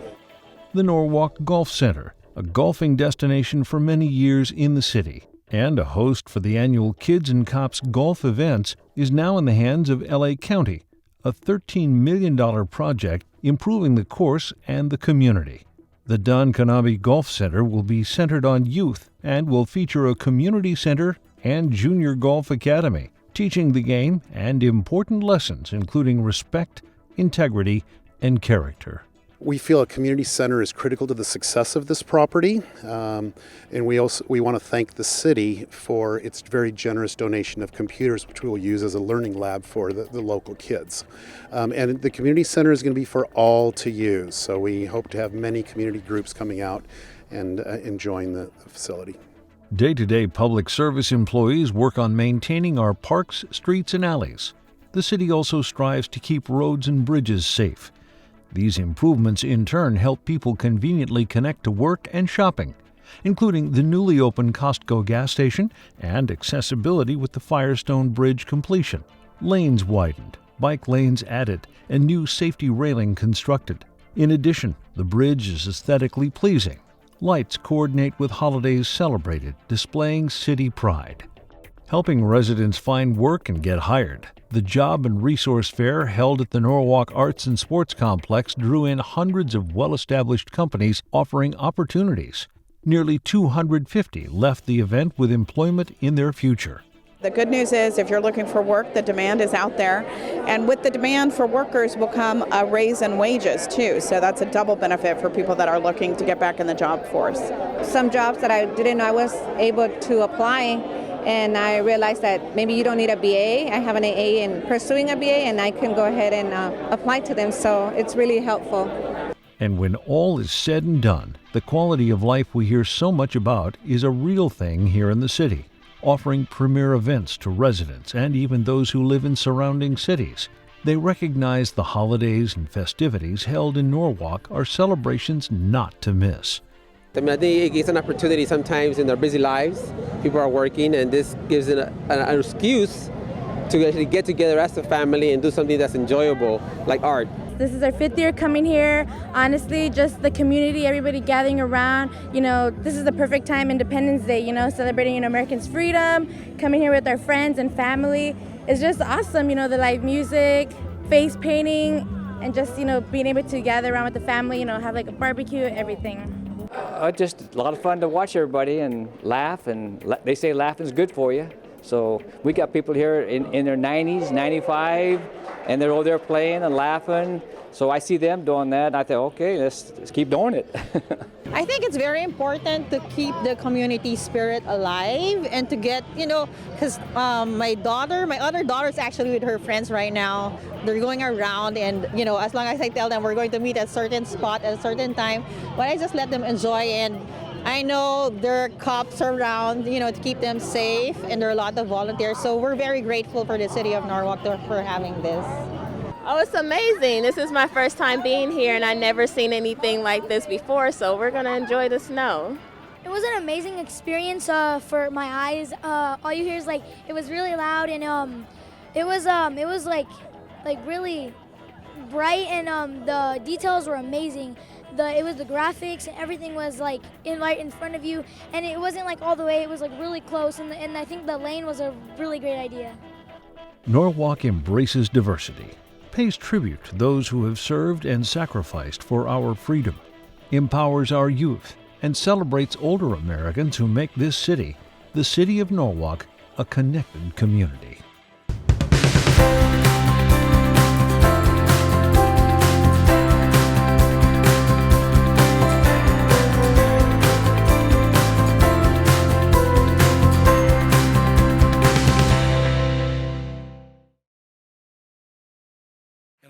The Norwalk Golf Center, a golfing destination for many years in the city, and a host for the annual Kids and Cops golf events, is now in the hands of LA County, a $13 million project improving the course and the community. The Don Knabe Golf Center will be centered on youth and will feature a community center and junior golf academy, teaching the game and important lessons including respect, integrity, and character. We feel a community center is critical to the success of this property, and we want to thank the city for its very generous donation of computers, which we will use as a learning lab for the local kids. And the community center is going to be for all to use, so we hope to have many community groups coming out and enjoying the facility. Day-to-day public service employees work on maintaining our parks, streets, and alleys. The city also strives to keep roads and bridges safe. These improvements in turn help people conveniently connect to work and shopping. including the newly opened Costco gas station and accessibility with the Firestone Bridge completion. Lanes widened, bike lanes added, and new safety railing constructed. In addition, the bridge is aesthetically pleasing. Lights coordinate with holidays celebrated, displaying city pride. Helping residents find work and get hired, the Job and Resource Fair held at the Norwalk Arts and Sports Complex drew in hundreds of well-established companies offering opportunities. Nearly 250 left the event with employment in their future. The good news is if you're looking for work, the demand is out there. And with the demand for workers will come a raise in wages too. So that's a double benefit for people that are looking to get back in the job force. Some jobs that I didn't know I was able to apply, and I realized that maybe you don't need a BA. I have an AA in pursuing a BA, and I can go ahead and apply to them. So it's really helpful. And when all is said and done, the quality of life we hear so much about is a real thing here in the city, offering premier events to residents and even those who live in surrounding cities. They recognize the holidays and festivities held in Norwalk are celebrations not to miss. I mean, I think it gives an opportunity sometimes in their busy lives. People are working, and this gives an excuse to actually get together as a family and do something that's enjoyable, like art. This is our 5th year coming here. Honestly, just the community, everybody gathering around. This is the perfect time, Independence Day, celebrating Americans' freedom, coming here with our friends and family. It's just awesome, the live music, face painting, and just, being able to gather around with the family, have like a barbecue, everything. Just a lot of fun to watch everybody and laugh, and they say laughing is good for you. So we got people here in their 90s, 95, and they're all there playing and laughing. So I see them doing that, and I think, okay, let's keep doing it. I think it's very important to keep the community spirit alive and to get, because my other daughter is actually with her friends right now. They're going around, and, as long as I tell them we're going to meet at a certain spot at a certain time, but I just let them enjoy. And I know there are cops around, to keep them safe, and there are a lot of volunteers. So we're very grateful for the city of Norwalk for having this. Oh, it's amazing. This is my first time being here, and I've never seen anything like this before, so we're going to enjoy the snow. It was an amazing experience for my eyes. All you hear is it was really loud, and it was really bright, and the details were amazing. It was the graphics, and everything was right in front of you, and it wasn't all the way. It was really close, and I think the lane was a really great idea. Norwalk embraces diversity, pays tribute to those who have served and sacrificed for our freedom, empowers our youth, and celebrates older Americans who make this city, the city of Norwalk, a connected community.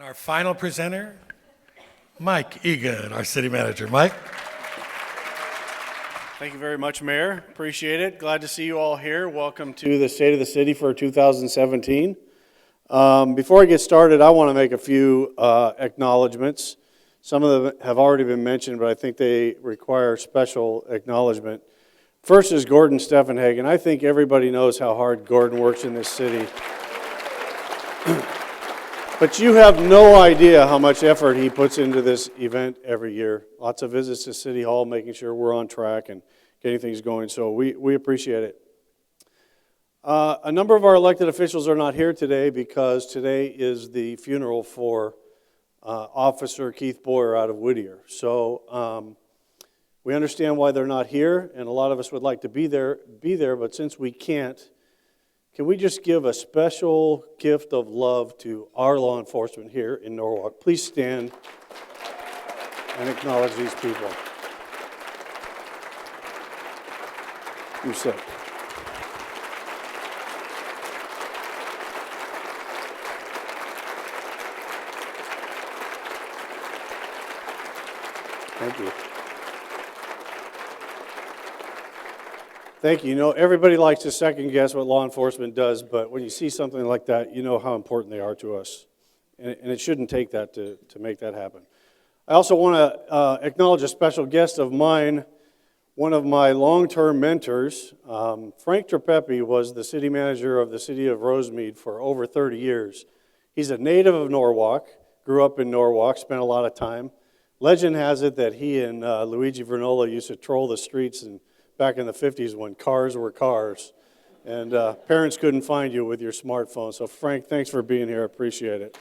Our final presenter, Mike Egan, our city manager. Mike? Thank you very much, Mayor. Appreciate it. Glad to see you all here. Welcome to the State of the City for 2017. Before I get started, I want to make a few acknowledgments. Some of them have already been mentioned, but I think they require special acknowledgement. First is Gordon Steffenhagen. I think everybody knows how hard Gordon works in this city. But you have no idea how much effort he puts into this event every year. Lots of visits to City Hall, making sure we're on track and getting things going, so we appreciate it. A number of our elected officials are not here today because today is the funeral for Officer Keith Boyer out of Whittier. So we understand why they're not here, and a lot of us would like to be there, but since we can't, can we just give a special gift of love to our law enforcement here in Norwalk? Please stand and acknowledge these people. You sit. Thank you. Thank you. You know, everybody likes to second guess what law enforcement does, but when you see something like that, you know how important they are to us. And it shouldn't take that to make that happen. I also want to acknowledge a special guest of mine, one of my long-term mentors. Frank Trepepi was the city manager of the city of Rosemead for over 30 years. He's a native of Norwalk, grew up in Norwalk, spent a lot of time. Legend has it that he and Luigi Vernola used to troll the streets back in the 50s when cars were cars. And parents couldn't find you with your smartphone. So Frank, thanks for being here. I appreciate it.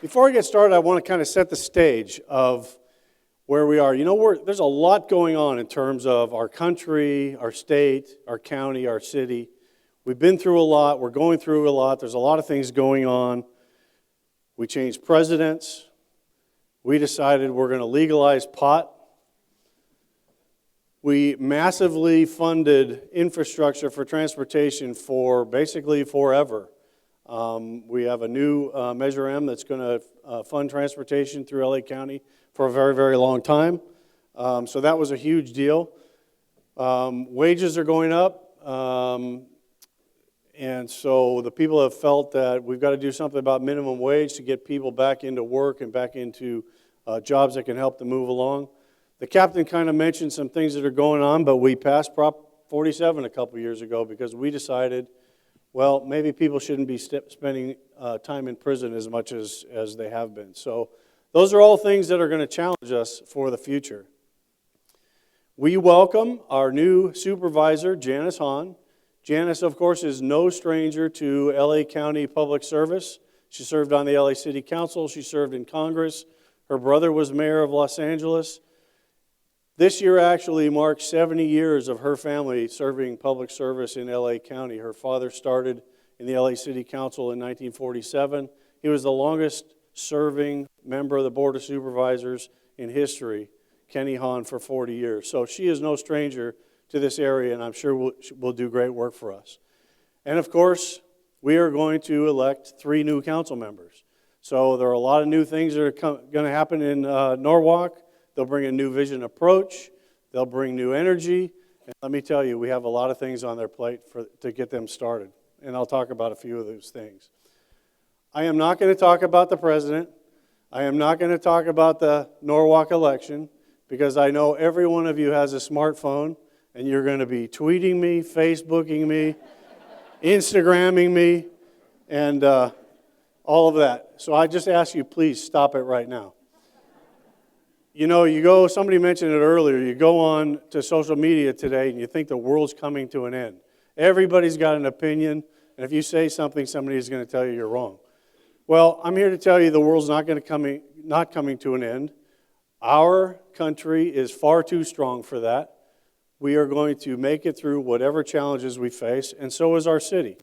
Before I get started, I want to kind of set the stage of where we are. You know, there's a lot going on in terms of our country, our state, our county, our city. We've been through a lot. We're going through a lot. There's a lot of things going on. We changed presidents. We decided we're going to legalize pot. We massively funded infrastructure for transportation for basically forever. We have a new Measure M that's going to fund transportation through LA County for a very, very long time. So that was a huge deal. Wages are going up. And so the people have felt that we've got to do something about minimum wage to get people back into work and back into jobs that can help them move along. The captain kind of mentioned some things that are going on, but we passed Prop 47 a couple years ago because we decided, well, maybe people shouldn't be spending time in prison as much as they have been. So those are all things that are going to challenge us for the future. We welcome our new supervisor, Janice Hahn. Janice, of course, is no stranger to LA County Public Service. She served on the LA City Council. She served in Congress. Her brother was mayor of Los Angeles. This year actually marks 70 years of her family serving public service in LA County. Her father started in the LA City Council in 1947. He was the longest serving member of the Board of Supervisors in history, Kenny Hahn, for 40 years. So she is no stranger to this area, and I'm sure will do great work for us. And of course, we are going to elect 3 new council members. So there are a lot of new things that are going to happen in Norwalk. They'll bring a new vision approach. They'll bring new energy. And let me tell you, we have a lot of things on their plate to get them started. And I'll talk about a few of those things. I am not going to talk about the president. I am not going to talk about the Norwalk election because I know every one of you has a smartphone and you're going to be tweeting me, Facebooking me, Instagramming me, and all of that. So I just ask you, please stop it right now. You know, somebody mentioned it earlier, you go on to social media today and you think the world's coming to an end. Everybody's got an opinion, and if you say something, somebody is going to tell you you're wrong. Well, I'm here to tell you the world's not coming to an end. Our country is far too strong for that. We are going to make it through whatever challenges we face, and so is our city.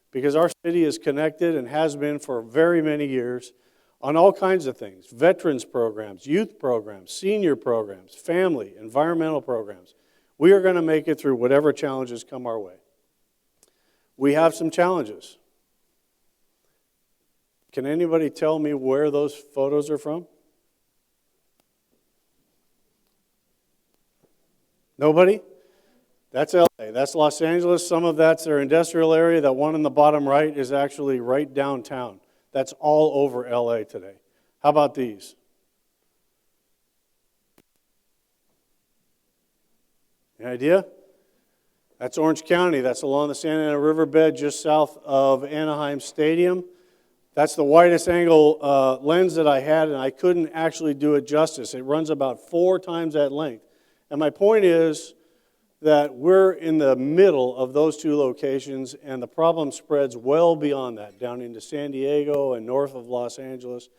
Because our city is connected and has been for very many years on all kinds of things. Veterans programs, youth programs, senior programs, family, environmental programs. We are going to make it through whatever challenges come our way. We have some challenges. Can anybody tell me where those photos are from? Nobody? That's LA. That's Los Angeles. Some of that's their industrial area. That one on the bottom right is actually right downtown. That's all over LA today. How about these? Any idea? That's Orange County. That's along the Santa Ana riverbed just south of Anaheim Stadium. That's the widest angle lens that I had, and I couldn't actually do it justice. It runs about 4 times that length. And my point is that we're in the middle of those 2 locations, and the problem spreads well beyond that, down into San Diego and north of Los Angeles.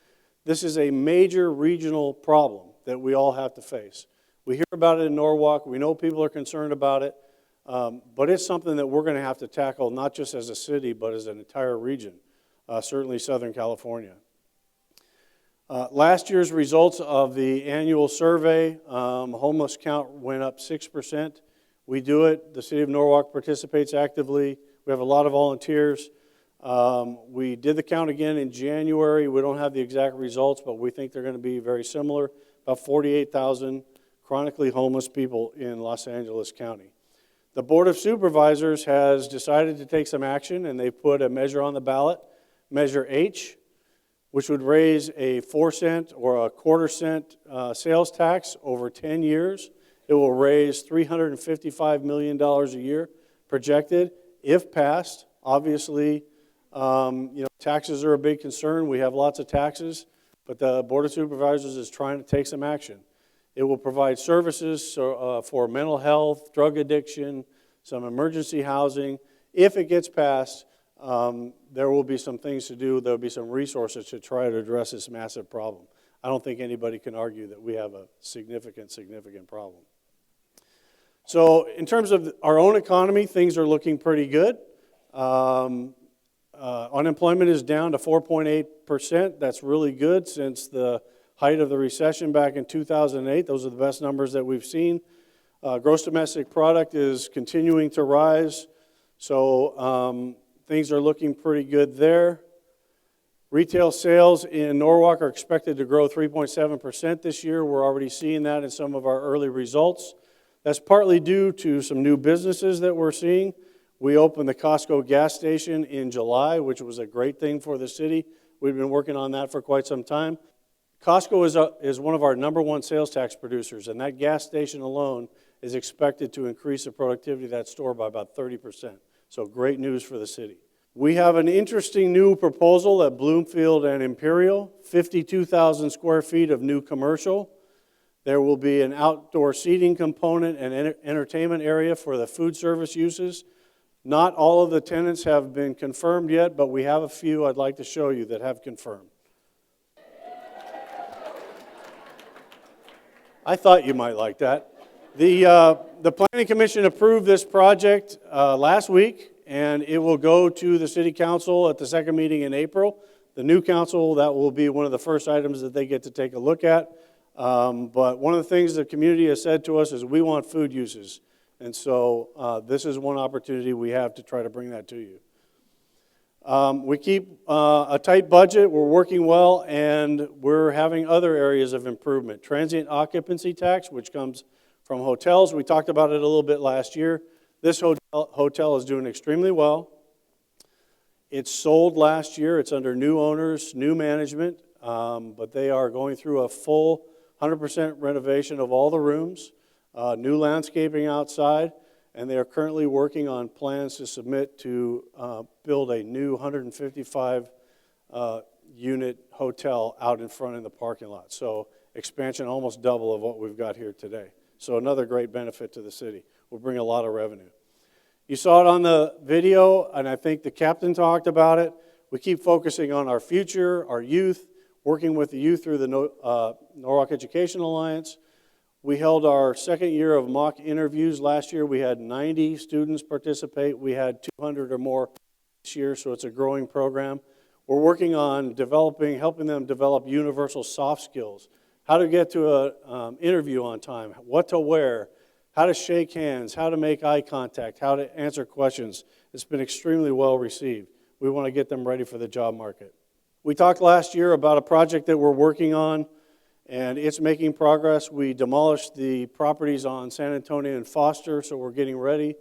This is a major regional problem that we all have to face. We hear about it in Norwalk. We know people are concerned about it, but it's something that we're going to have to tackle, not just as a city, but as an entire region, certainly Southern California. Last year's results of the annual survey, homeless count went up 6%. We do it. The City of Norwalk participates actively. We have a lot of volunteers. We did the count again in January. We don't have the exact results, but we think they're going to be very similar. About 48,000 chronically homeless people in Los Angeles County. The Board of Supervisors has decided to take some action, and they've put a measure on the ballot, Measure H. which would raise a 4-cent or a quarter-cent sales tax over 10 years. It will raise $355 million a year projected, if passed. Obviously, taxes are a big concern. We have lots of taxes, but the Board of Supervisors is trying to take some action. It will provide services for mental health, drug addiction, some emergency housing. If it gets passed, there will be some things to do. There will be some resources to try to address this massive problem. I don't think anybody can argue that we have a significant problem. So in terms of our own economy, things are looking pretty good. Unemployment is down to 4.8%. That's really good since the height of the recession back in 2008. Those are the best numbers that we've seen. Gross domestic product is continuing to rise. So things are looking pretty good there. Retail sales in Norwalk are expected to grow 3.7% this year. We're already seeing that in some of our early results. That's partly due to some new businesses that we're seeing. We opened the Costco gas station in July, which was a great thing for the city. We've been working on that for quite some time. Costco is one of our #1 sales tax producers, and that gas station alone is expected to increase the productivity of that store by about 30%. So great news for the city. We have an interesting new proposal at Bloomfield and Imperial, 52,000 square feet of new commercial. There will be an outdoor seating component and entertainment area for the food service uses. Not all of the tenants have been confirmed yet, but we have a few I'd like to show you that have confirmed. I thought you might like that. The Planning Commission approved this project last week, and it will go to the City Council at the second meeting in April. The new council, that will be one of the first items that they get to take a look at. But one of the things the community has said to us is we want food uses. And so this is one opportunity we have to try to bring that to you. We keep a tight budget, we're working well, and we're having other areas of improvement. Transient occupancy tax, which comes from hotels. We talked about it a little bit last year. This hotel is doing extremely well. It sold last year. It's under new owners, new management, but they are going through a full 100% renovation of all the rooms, new landscaping outside, and they are currently working on plans to submit to build a new 155 unit hotel out in front in the parking lot. So expansion almost double of what we've got here today. So another great benefit to the city. Will bring a lot of revenue. You saw it on the video, and I think the captain talked about it. We keep focusing on our future, our youth, working with the youth through the Norwalk Education Alliance. We held our second year of mock interviews last year. We had 90 students participate. We had 200 or more this year, so it's a growing program. We're working on helping them develop universal soft skills. How to get to an interview on time, what to wear, how to shake hands, how to make eye contact, how to answer questions. It's been extremely well received. We want to get them ready for the job market. We talked last year about a project that we're working on, and it's making progress. We demolished the properties on San Antonio and Foster, so we're getting ready.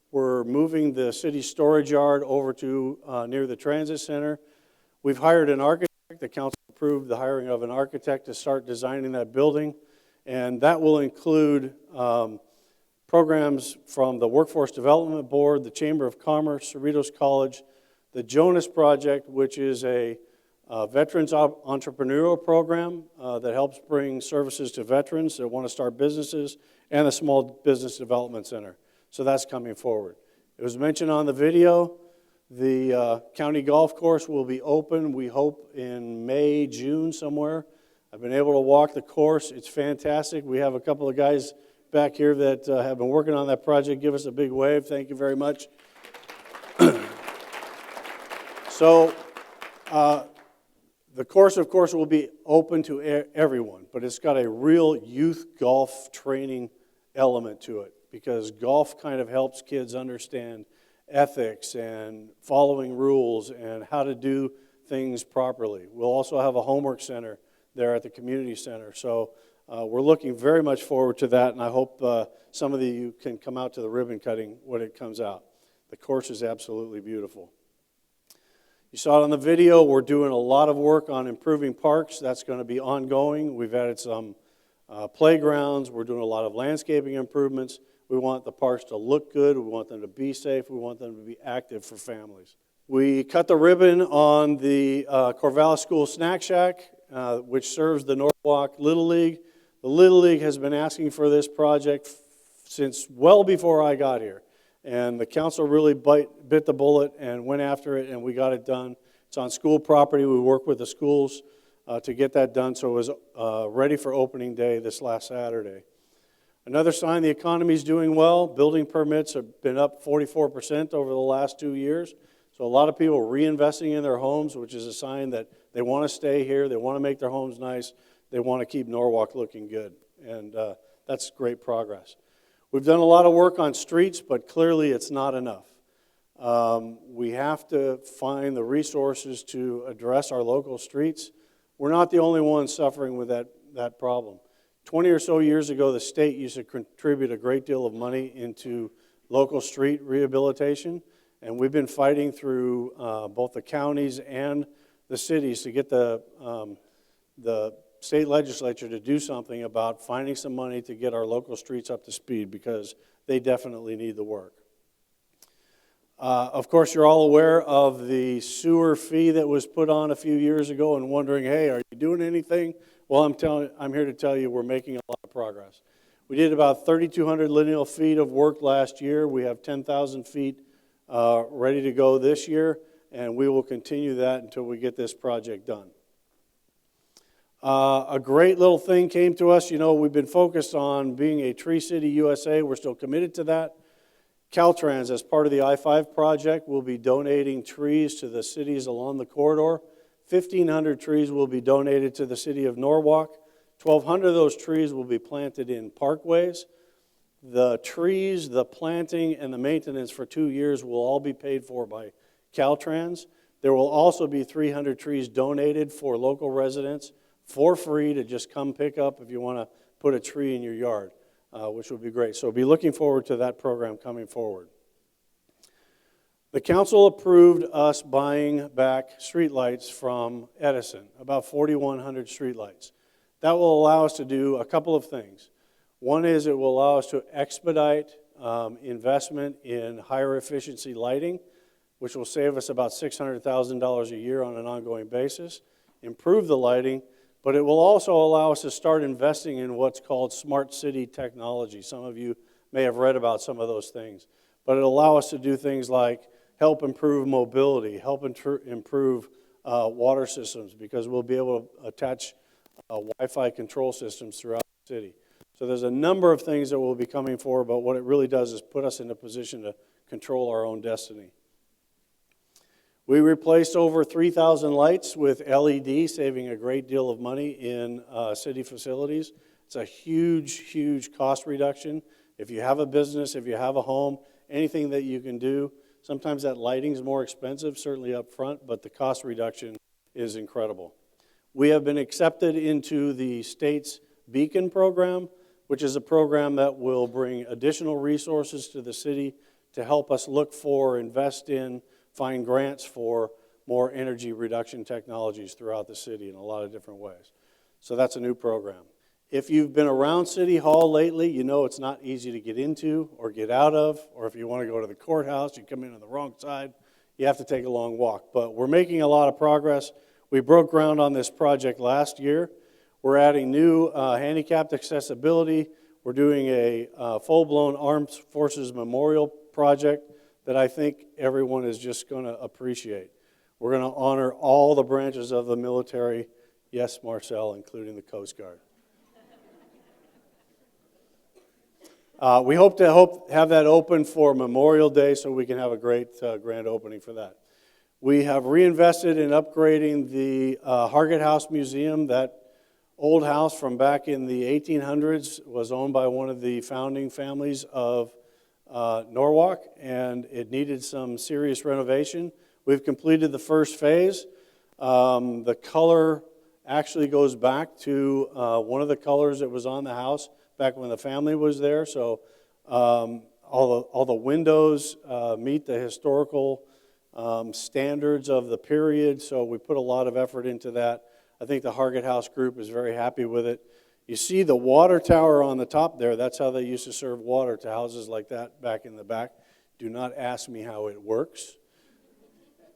We're moving the city storage yard over to near the transit center. We've hired an architect. The council approved the hiring of an architect to start designing that building, and that will include programs from the Workforce Development Board, the Chamber of Commerce, Cerritos College, the Jonas Project, which is a veterans entrepreneurial program that helps bring services to veterans that want to start businesses, and the Small Business Development Center. So that's coming forward. It was mentioned on the video, the county golf course will be open, we hope, in May, June somewhere. I've been able to walk the course. It's fantastic. We have a couple of guys back here that have been working on that project. Give us a big wave. Thank you very much. So the course, of course, will be open to everyone, but it's got a real youth golf training element to it because golf kind of helps kids understand ethics and following rules and how to do things properly. We'll also have a homework center there at the community center. So we're looking very much forward to that, and I hope some of you can come out to the ribbon cutting when it comes out. The course is absolutely beautiful. You saw it on the video, we're doing a lot of work on improving parks. That's going to be ongoing. We've added some playgrounds. We're doing a lot of landscaping improvements. We want the parks to look good. We want them to be safe. We want them to be active for families. We cut the ribbon on the Corvallis School Snack Shack, which serves the Norwalk Little League. The Little League has been asking for this project since well before I got here. And the council really bit the bullet and went after it, and we got it done. It's on school property. We work with the schools to get that done, so it was ready for opening day this last Saturday. Another sign the economy is doing well. Building permits have been up 44% over the last 2 years. So a lot of people are reinvesting in their homes, which is a sign that they want to stay here. They want to make their homes nice. They want to keep Norwalk looking good. And that's great progress. We've done a lot of work on streets, but clearly it's not enough. We have to find the resources to address our local streets. We're not the only ones suffering with that problem. 20 or so years ago, the state used to contribute a great deal of money into local street rehabilitation, and we've been fighting through both the counties and the cities to get the state legislature to do something about finding some money to get our local streets up to speed, because they definitely need the work. Of course, you're all aware of the sewer fee that was put on a few years ago and wondering, hey, are you doing anything? Well, I'm here to tell you we're making a lot of progress. We did about 3,200 lineal feet of work last year. We have 10,000 feet ready to go this year, and we will continue that until we get this project done. A great little thing came to us. You know, we've been focused on being a Tree City USA. We're still committed to that. Caltrans, as part of the I-5 project, will be donating trees to the cities along the corridor. 1,500 trees will be donated to the city of Norwalk. 1,200 of those trees will be planted in parkways. The trees, the planting, and the maintenance for 2 years will all be paid for by Caltrans. There will also be 300 trees donated for local residents for free to just come pick up if you want to put a tree in your yard, which would be great. So be looking forward to that program coming forward. The council approved us buying back streetlights from Edison, about 4,100 streetlights. That will allow us to do a couple of things. One is it will allow us to expedite investment in higher efficiency lighting, which will save us about $600,000 a year on an ongoing basis, improve the lighting, but it will also allow us to start investing in what's called smart city technology. Some of you may have read about some of those things, but it'll allow us to do things like help improve mobility, help improve water systems, because we'll be able to attach Wi-Fi control systems throughout the city. So there's a number of things that will be coming forward, but what it really does is put us in a position to control our own destiny. We replaced over 3,000 lights with LED, saving a great deal of money in city facilities. It's a huge, huge cost reduction. If you have a business, if you have a home, anything that you can do, sometimes that lighting is more expensive, certainly up front, but the cost reduction is incredible. We have been accepted into the state's Beacon program, which is a program that will bring additional resources to the city to help us look for, invest in, find grants for more energy reduction technologies throughout the city in a lot of different ways. So that's a new program. If you've been around City Hall lately, you know it's not easy to get into or get out of, or if you want to go to the courthouse, you come in on the wrong side, you have to take a long walk. But we're making a lot of progress. We broke ground on this project last year. We're adding new handicapped accessibility. We're doing a full-blown Armed Forces Memorial project that I think everyone is just going to appreciate. We're going to honor all the branches of the military, yes, Marcel, including the Coast Guard. We hope to have that open for Memorial Day so we can have a great grand opening for that. We have reinvested in upgrading the Hargett House Museum. That old house from back in the 1800s was owned by one of the founding families of Norwalk, and it needed some serious renovation. We've completed the first phase. The color actually goes back to one of the colors that was on the house back when the family was there. So all the windows meet the historical standards of the period, so we put a lot of effort into that. I think the Hargett House group is very happy with it. You see the water tower on the top there, that's how they used to serve water to houses like that back in the back. Do not ask me how it works.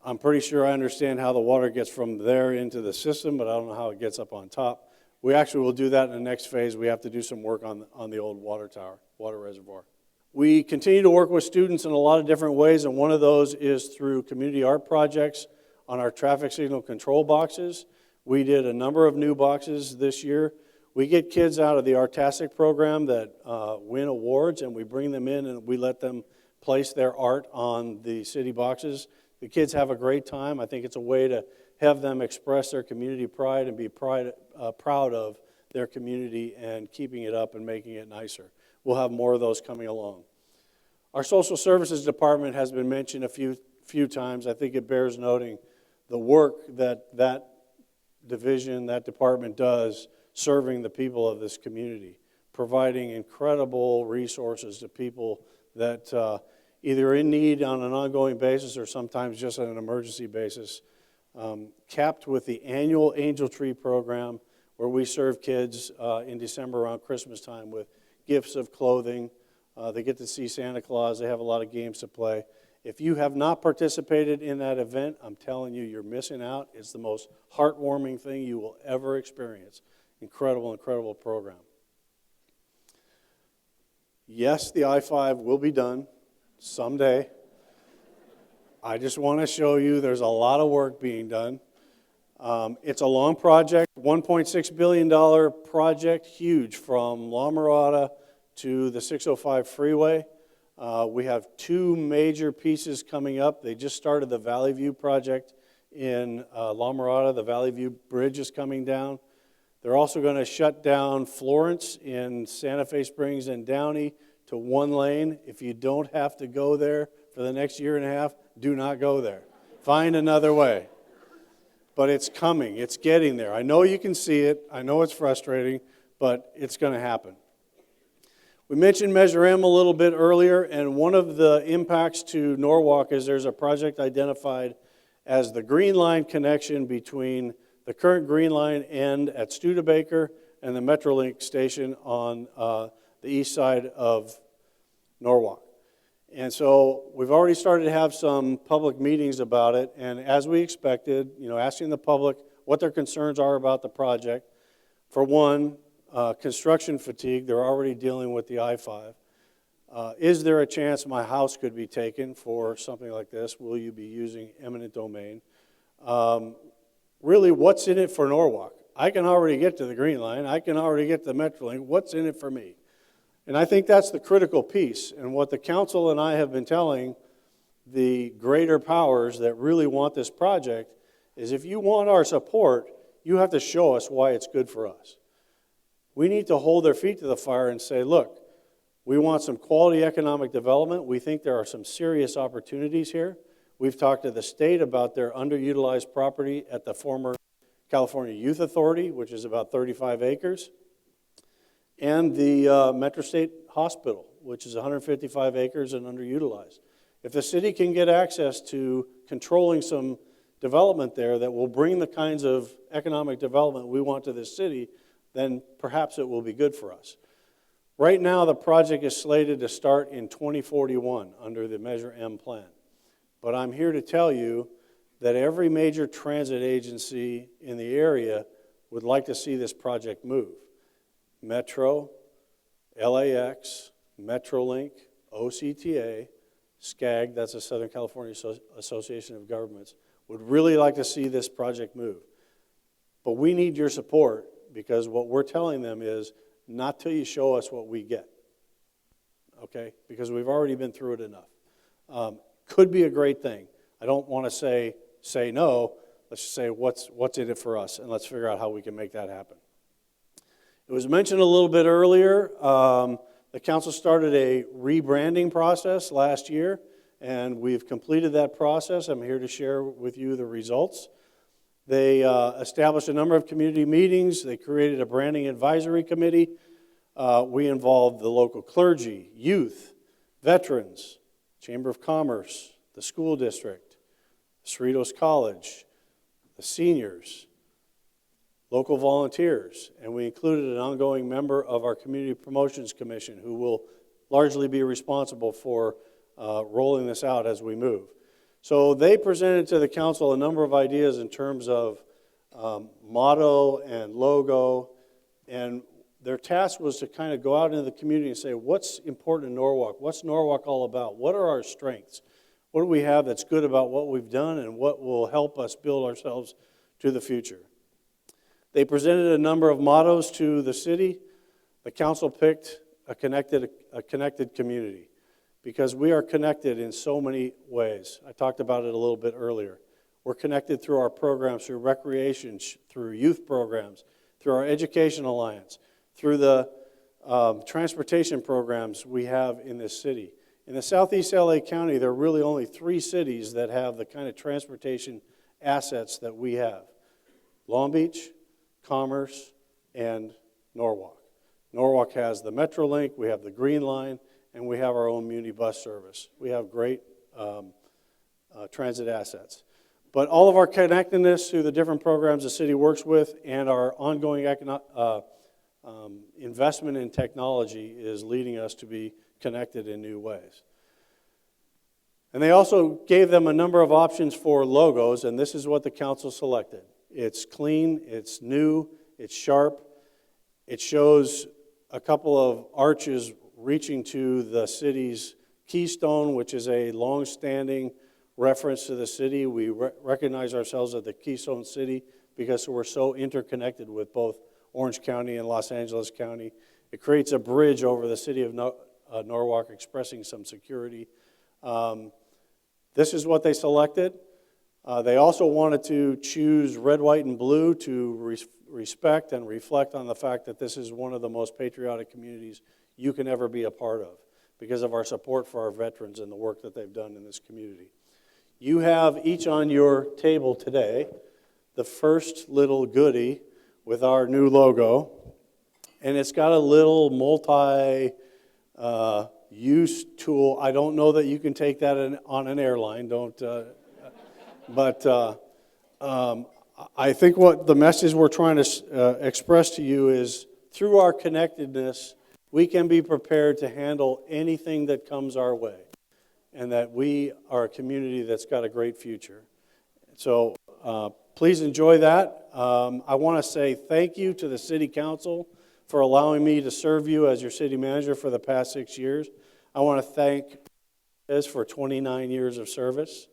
I'm pretty sure I understand how the water gets from there into the system, but I don't know how it gets up on top. We actually will do that in the next phase. We have to do some work on the old water tower, water reservoir. We continue to work with students in a lot of different ways, and one of those is through community art projects on our traffic signal control boxes. We did a number of new boxes this year. We get kids out of the Artastic program that win awards, and we bring them in and we let them place their art on the city boxes. The kids have a great time. I think it's a way to have them express their community pride and be proud of their community and keeping it up and making it nicer. We'll have more of those coming along. Our social services department has been mentioned a few times. I think it bears noting the work that division, that department does serving the people of this community, providing incredible resources to people that either in need on an ongoing basis or sometimes just on an emergency basis. Capped with the annual Angel Tree program where we serve kids in December around Christmas time with gifts of clothing. They get to see Santa Claus. They have a lot of games to play. If you have not participated in that event, I'm telling you, you're missing out. It's the most heartwarming thing you will ever experience. Incredible, incredible program. Yes, the I-5 will be done someday. I just want to show you there's a lot of work being done. It's a long project, $1.6 billion project, huge, from La Mirada to the 605 freeway. We have two major pieces coming up. They just started the Valley View project in La Mirada. The Valley View Bridge is coming down. They're also going to shut down Florence in Santa Fe Springs and Downey to one lane. If you don't have to go there for the next year and a half, do not go there. Find another way. But it's coming. It's getting there. I know you can see it. I know it's frustrating, but it's going to happen. We mentioned Measure M a little bit earlier, and one of the impacts to Norwalk is there's a project identified as the Green Line connection between the current Green Line end at Studebaker and the Metrolink station on the east side of Norwalk. And so we've already started to have some public meetings about it, and as we expected, asking the public what their concerns are about the project. For one, construction fatigue. They're already dealing with the I-5. Is there a chance my house could be taken for something like this? Will you be using eminent domain? Really, what's in it for Norwalk? I can already get to the Green Line. I can already get to the Metrolink. What's in it for me? And I think that's the critical piece. And what the council and I have been telling the greater powers that really want this project is if you want our support, you have to show us why it's good for us. We need to hold their feet to the fire and say, look, we want some quality economic development. We think there are some serious opportunities here. We've talked to the state about their underutilized property at the former California Youth Authority, which is about 35 acres, and the Metro State Hospital, which is 155 acres and underutilized. If the city can get access to controlling some development there that will bring the kinds of economic development we want to this city, then perhaps it will be good for us. Right now, the project is slated to start in 2041 under the Measure M plan. But I'm here to tell you that every major transit agency in the area would like to see this project move. Metro, LAX, Metrolink, OCTA, SCAG, that's the Southern California Association of Governments, would really like to see this project move. But we need your support because what we're telling them is not till you show us what we get, okay? Because we've already been through it enough. Could be a great thing. I don't want to say no. Let's just say what's in it for us, and let's figure out how we can make that happen. It was mentioned a little bit earlier. The council started a rebranding process last year, and we've completed that process. I'm here to share with you the results. They established a number of community meetings. They created a branding advisory committee. We involved the local clergy, youth, veterans, Chamber of Commerce, the school district, Cerritos College, the seniors, local volunteers, and we included an ongoing member of our Community Promotions Commission who will largely be responsible for rolling this out as we move. So they presented to the council a number of ideas in terms of motto and logo, and their task was to kind of go out into the community and say, what's important in Norwalk? What's Norwalk all about? What are our strengths? What do we have that's good about what we've done, and what will help us build ourselves to the future? They presented a number of mottos to the city. The council picked a connected community, because we are connected in so many ways. I talked about it a little bit earlier. We're connected through our programs, through recreation, through youth programs, through our Education Alliance, through the transportation programs we have in this city. In the Southeast LA County, there are really only 3 cities that have the kind of transportation assets that we have: Long Beach, Commerce, and Norwalk. Norwalk has the Metrolink, we have the Green Line, and we have our own Muni bus service. We have great transit assets. But all of our connectedness through the different programs the city works with and our ongoing investment in technology is leading us to be connected in new ways. And they also gave them a number of options for logos, and this is what the council selected. It's clean, it's new, it's sharp. It shows a couple of arches reaching to the city's keystone, which is a long-standing reference to the city. We recognize ourselves as the Keystone City because we're so interconnected with both Orange County and Los Angeles County. It creates a bridge over the city of Norwalk, expressing some security. This is what they selected. They also wanted to choose red, white, and blue to respect and reflect on the fact that this is one of the most patriotic communities you can ever be a part of because of our support for our veterans and the work that they've done in this community. You have each on your table today the first little goodie with our new logo, and it's got a little multi-use tool. I don't know that you can take that on an airline, but I think what the message we're trying to express to you is through our connectedness, we can be prepared to handle anything that comes our way, and that we are a community that's got a great future. So please enjoy that. I want to say thank you to the City Council for allowing me to serve you as your city manager for the past 6 years. I want to thank Liz for 29 years of service.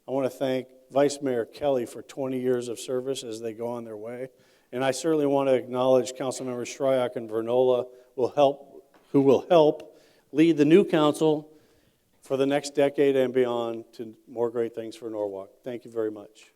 I want to thank Vice Mayor Kelly for 20 years of service as they go on their way. And I certainly want to acknowledge Councilmember Stryock and Vernola, who will help lead the new council for the next decade and beyond to more great things for Norwalk. Thank you very much.